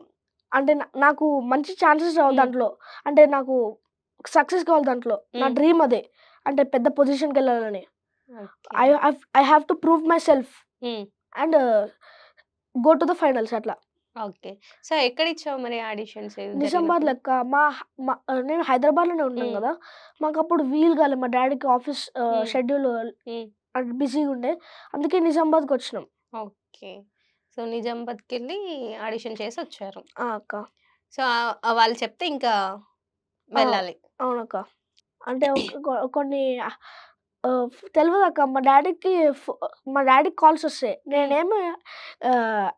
అంటే నాకు మంచి ఛాన్సెస్ రావు హ్మ్. దాంట్లో. అంటే నాకు సక్సెస్ కావాలి దాంట్లో. నా హ్మ్. డ్రీమ్ అదే. అంటే పెద్ద పొజిషన్‌కెళ్ళాలని. Okay. I have to prove myself hmm. And go to the finals అట్లా. ఓకే. సో, ఎక్కడిచ్చావు మరి ఆడిషన్స్ నిజామాబాద్ జరిగినప్పుడు? లెక్క నేను హైదరాబాద్‌లోనే ఉన్నాం హ్మ్. గదా! మాకప్పుడు వీలు గాలే. మా డ్యాడీకి ఆఫీస్ హ్మ్. Schedule hmm. బిజీగుండే. అందుకే నిజామాబాద్‌కొచ్చినాం. ఓకే. సో, నిజామాబాద్‌కెళ్ళి ఆడిషన్ చేసొచ్చారు. ఆ! అక్క. సో, వాళ్ళు చెప్తే ఇంకా ఆ! వెళ్ళాలి. అవునక్క. అంటే కొన్ని తెలవదక్క. మా డ్యాడీకి కాల్సొస్తాయి. హ్మ్. నేనేమో ఆహ్,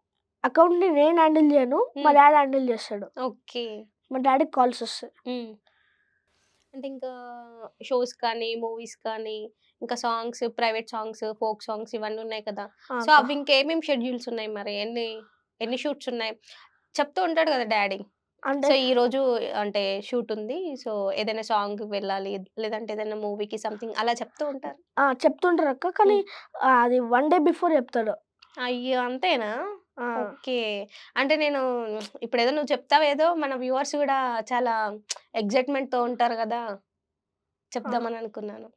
అకౌంట్‌ని నేను హ్యాండిల్ జేయను. మా హ్మ్. డ్యాడీ హ్యాండిల్ జేస్తాడు. ఓకే. మా డ్యాడీకి కాల్సొస్తాయి. హ్మ్. అంటే ఇంకా షోస్ కానీ, మూవీస్ కానీ, ఇంకా songs, private songs, folk songs ఇవన్నీ ఉన్నాయి కదా! ఆ! సో, అక్క. అవి ఇంకేమేమి షెడ్యూల్స్ ఉన్నాయి మరి? ఎన్ని షూట్స్ ఉన్నాయి? చెప్తూ ఉంటాడు కదా డ్యాడీ. అంటే సో, ఈరోజు అంటే షూట్ ఉంది. సో, ఏదైనా సాంగ్‌కి వెళ్ళాలి. లేదంటే ఏదైనా మూవీకి సంథింగ్ అలా చెప్తూ ఉంటారు. చెప్తుంటారక్క. కానీ హ్మ్. అది 1 డే బిఫోర్ చెప్తాడు. అయ్యో! అంతేనా? ఆ! ఓకే. అంటే నేను ఇప్పుడేదో నువ్వు చెప్తావేదో మన వ్యూవర్స్ గూడా చాలా ఎక్సైట్‌మెంట్‌తో ఉంటారు గదా! ఆ! చెప్దామని అనుకున్నాను.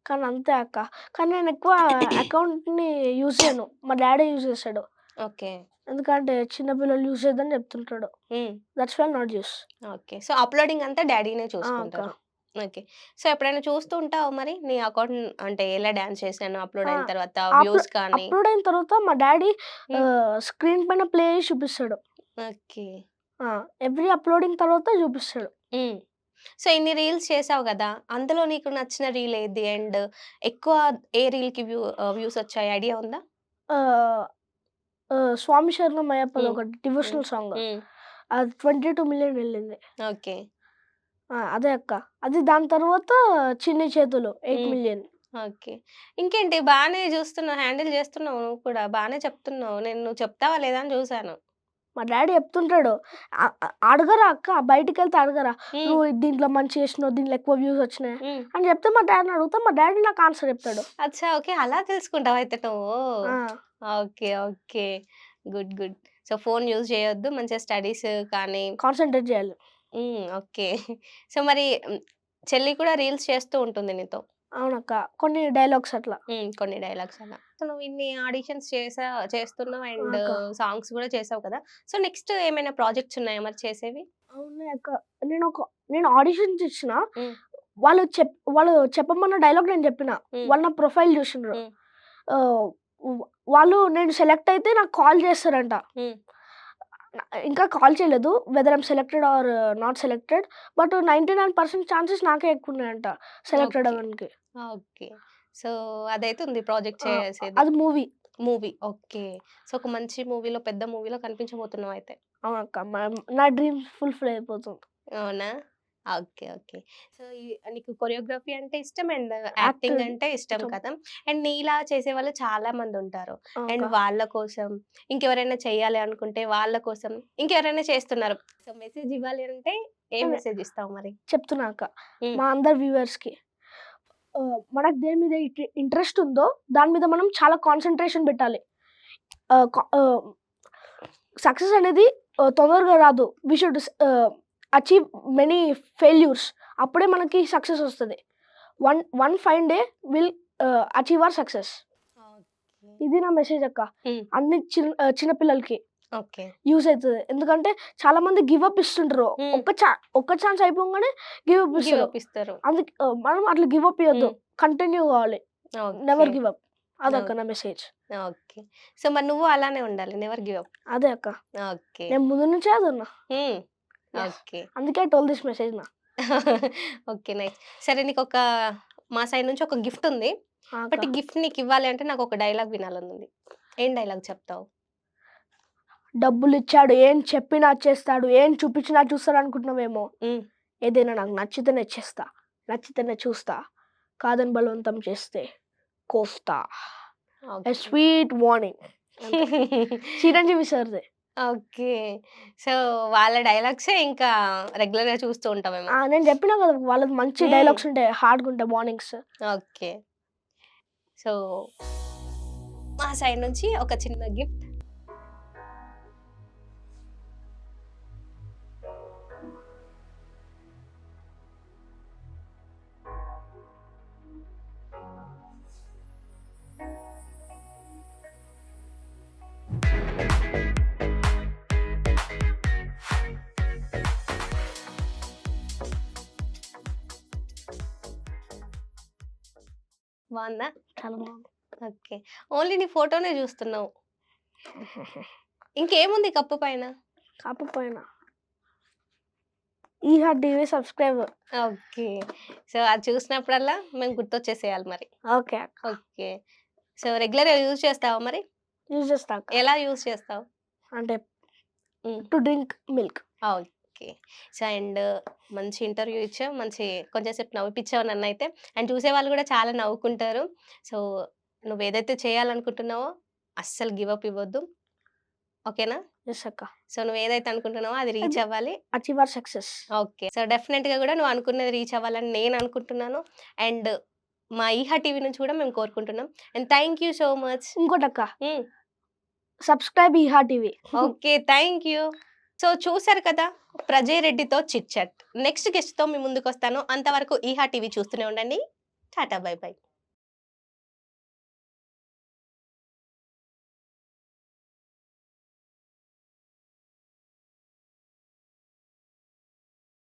కానీ అంతే అక్క. కానీ నేనెక్కువ అకౌంట్‌ని యూజ్ చేయను. మా డ్యాడీ యూజ్ చేస్తాడు. ఓకే. ఎందుకంటే చిన్న పిల్లలు యూజ్ చేయొద్దని చెప్తుంటాడు. Hmm. That's why not use. Okay. So, uploading అంతా డ్యాడీనే ఆ! అక్క. చూసుకుంటారు. ఓకే. సో, ఎప్పుడైనా చూస్తూ ఉంటావా మరి? నీ అకౌంట్ అంటే ఎలా డాన్స్ చేశాను అప్‌లోడ్ ఆ! అయిన తర్వాత అప్‌లో వ్యూస్ కానీ అప్‌లోడ్ అయిన తర్వాత మా డ్యాడీ హ్మ్. స్క్రీన్ పైన ప్లే చేసి చూపిస్తాడు. ఓకే. ఎవ్రీ అప్‌లోడింగ్ తర్వాత చూపిస్తాడు. హ్మ్. సో, ఇన్ని రీల్స్ చేసావు గదా! అందులో నీకు నచ్చిన రీల్ ఏది? అండ్ ఎక్కువ ఏ రీల్‌కి వ్యూస్ వచ్చాయి ఐడియా ఉందా? ఆహ్, 'స్వామి శరణం అయ్యప్పది' హ్మ్. ఒకటి హ్మ్. Devotional song. హ్మ్. అది 22,000,000 వెళ్ళింది. ఓకే. అదే అక్క. అది దాని తర్వాత 'చిన్ని చేతులు' హ్మ్. 8,000,000. ఓకే. ఇంకేంటి బానే జూస్తున్నావు, హ్యాండిల్ జేస్తున్నావు నువ్వు కూడా. బానే చెప్తున్నావు. నువ్వు చెప్తావా లేదా అని జూసాను. మా డ్యాడీ చెప్తుంటాడు. అడగరా అక్క బయటికెళ్తే అడగరా? హ్మ్. నువ్వు దీంట్లో మంచిగా చేసినావు, దీంట్లో ఎక్కువ వ్యూస్ వచ్చినాయి హ్మ్. అని చెప్తే మా డ్యాడీని అడుగుతా. మా డ్యాడీ నాకు ఆన్సర్ చెప్తాడు. అచ్చా! ఓకే. అలా తెలుసుకుంటావా అయితే నువ్వు? ఆ! Okay. Okay. Good. Good. So, phone use చేయొద్దు. మంచిగా స్టడీస్ కానీ కాన్సంట్రేట్ చేయాలి. ఓకే. సో, మరి చెల్లి కూడా రీల్స్ చేస్తూ ఉంటుంది నీతో. అవునక్క. కొన్ని డైలాగ్స్ అట్లా. కొన్ని డైలాగ్స్ అలా. సో, నువ్వు ఇన్ని ఆడిషన్స్ చేస్తున్నావు ఆ! అండ్ అక్క. సాంగ్స్ గూడా చేసావు కదా! సో, నెక్స్ట్ ఏమైనా ప్రాజెక్ట్స్ ఉన్నాయా మరి చేసేవి? అవునే అక్క. నేను ఆడిషన్స్ ఇచ్చిన. హ్మ్. వాళ్ళు చెప్పమన్న డైలాగ్ నేను చెప్పిన. హ్మ్. వాళ్ళు నా ప్రొఫైల్ చూసిండ్రు. హ్మ్. ఆహ్, వాళ్ళు నేను సెలెక్ట్ అయితే నాకు కాల్ చేస్తారంట. హ్మ్. ఇంకా కాల్ చేయలేదు. Whether I'm selected or not selected. But 99% chances నాకే ఎక్కువున్నాయంట సెలెక్టెడ్ ఓకే. అవ్వడానికి. ఓకే. సో, అదైతే ఉంది ప్రాజెక్ట్ ఆ! చేసేది. అది మూవీ. మూవీ. ఓకే. సో, ఒక మంచి మూవీలో, పెద్ద మూవీలో కనిపించబోతున్నావయితే. అవునక్క. నా డ్రీమ్ ఫుల్‌ఫిల్ అయిపోతుంది. అవునా? ఓకే. ఓకే. సో, నీకు కొరియోగ్రఫీ అంటే ఇష్టం అండ్ యాక్టింగ్ యాక్టింగ్ అంటే ఇష్టం ఇష్టం. కదా! అండ్ నీలా చేసేవాళ్ళు చాలా మందుంటారు. ఆ! అండ్ అక్క. వాళ్ళ కోసం ఇంకెవరైనా చేయాలి అనుకుంటే వాళ్ళ కోసం ఇంకెవరైనా చేస్తున్నారు. సో, మెసేజ్ ఇవ్వాలి అంటే ఏం అదే మెసేజ్ ఇస్తావు మరి? చెప్తున్నా అక్క. హ్మ్. మా అందరి వ్యూవర్స్‌కి మనకు దేని మీద ఇంట్రెస్ట్ ఉందో దాని మీద మనం చాలా కాన్సంట్రేషన్ పెట్టాలి. ఆహ్, క ఆహ్, సక్సెస్ అనేది తొందరగా రాదు. We should achieve many failures. అప్పుడే మనకి సక్సెస్ వస్తది. One fine day will achieve our success. Okay. ఇది నా మెసేజ్ అక్క. హ్మ్. అన్ని చిన్న పిల్లలకి ఓకే. యూజ్ అయితది. ఎందుకంటే చాలా మంది గివ్ అప్ ఇస్తుంటారు. హ్మ్. ఒక్క ఛాన్స్ అయిపోగానే గివ్ అప్ గివ్ ఇస్తారు. అప్ ఇస్తారు. మనం అట్లా గివ్ అప్ ఇయ్యొద్దు. హ్మ్. కంటిన్యూ కావాలి. ఓకే. Never give up. అదక్క ఓకే. నా మెసేజ్. ఓకే. సో, మరి నువ్వు అలానే ఉండాలి. Never give up. అదే అక్క. ఓకే. నేను ముందు నుంచే అదున్నా. హ్మ్. యెస్. ఓకే. అందుకే ఐ టోల్డ్ దిస్ మెసేజ్ నా. ఓకే. నైస్. సరే నీకొక మా సైడ్ నుంచి ఒక గిఫ్ట్ ఉంది. అక్క. బట్ ఈ గిఫ్ట్ నీకివ్వాలి అంటే నాకొక డైలాగ్ వినాలనుంది. ఏం డైలాగ్ చెప్తావు? డబ్బులిచ్చాడు ఏం చెప్పినా చేస్తాడు. ఏం చూపించినా చూస్తాడనుకుంటున్నావేమో. హ్మ్. ఏదైనా నాకు నచ్చితేనే చేస్తా. నచ్చితేనే చూస్తా. కాదని బలవంతం చేస్తే కోస్తా. ఎ ఓకే. Sweet warning. అంతే. చిరంజీవి సార్‌దే. ఓకే. సో, వాళ్ళ డైలాగ్సే ఇంకా రెగ్యులర్‌గా చూస్తూ ఉంటావేమో. నేను చెప్పినా కదా! వాళ్ళది మంచి హ్మ్. డైలాగ్స్ ఉంటాయి. హార్డ్‌గుంటాయి వార్నింగ్స్. ఓకే. సో, మా సైడ్ నుంచి ఒక చిన్న గిఫ్ట్. బావుందా? చాలా బాగుంది. ఓకే. ఓన్లీ నీ ఫోటోనే జూస్తున్నావు. ఇంకేముంది కప్పు పైన? కాకపోయినా ఈహా టీవీ సబ్స్క్రైబ్. ఓకే. సో, అది చూసినప్పుడల్లా మేము గుర్తొచ్చేసేయాలి మరి. ఓకే అక్క. ఓకే. సో, రెగ్యులర్‌గా యూజ్ చేస్తావా మరి? యూజ్ చేస్తా అక్క. ఎలా యూజ్ చేస్తావు? అంటే హ్మ్. To drink milk. Okay. So, and మంచి ఇంటర్వ్యూ ఇచ్చావు. కొంచెం సేపు నవ్విపిచ్చావు నన్నైతే. అండ్ చూసేవాళ్ళు గూడా చాలా నవ్వుకుంటారు. సో, నువ్వేదైతే చేయాలనుకుంటున్నావో అస్సలు గివ్ అప్ ఇవ్వొద్దు. ఓకేనా? యెస్ అక్క. సో, నువ్వేదైతే అనుకుంటున్నావో అది రీచ్ అది అవ్వాలి. Achieve our success. Okay. So, డెఫినెట్‌గా గూడా నువ్వు అనుకున్నది రీచ్ అవ్వాలని నేను అనుకుంటున్నాను. అండ్ మా ఈహా టీవీ నుంచి కూడా మేము కోరుకుంటున్నాం. And thank you so much. ఇంకోటక్క హ్మ్. Subscribe Eeha TV. Okay. Thank you. So, చూసారు కదా! ప్రజయ్ రెడ్డితో చిట్ చాట్. నెక్స్ట్ గెస్ట్‌తో మీ ముందుకొస్తాను. అంతవరకు ఈహా టీవీ చూస్తూనే ఉండండి. Tata bye by.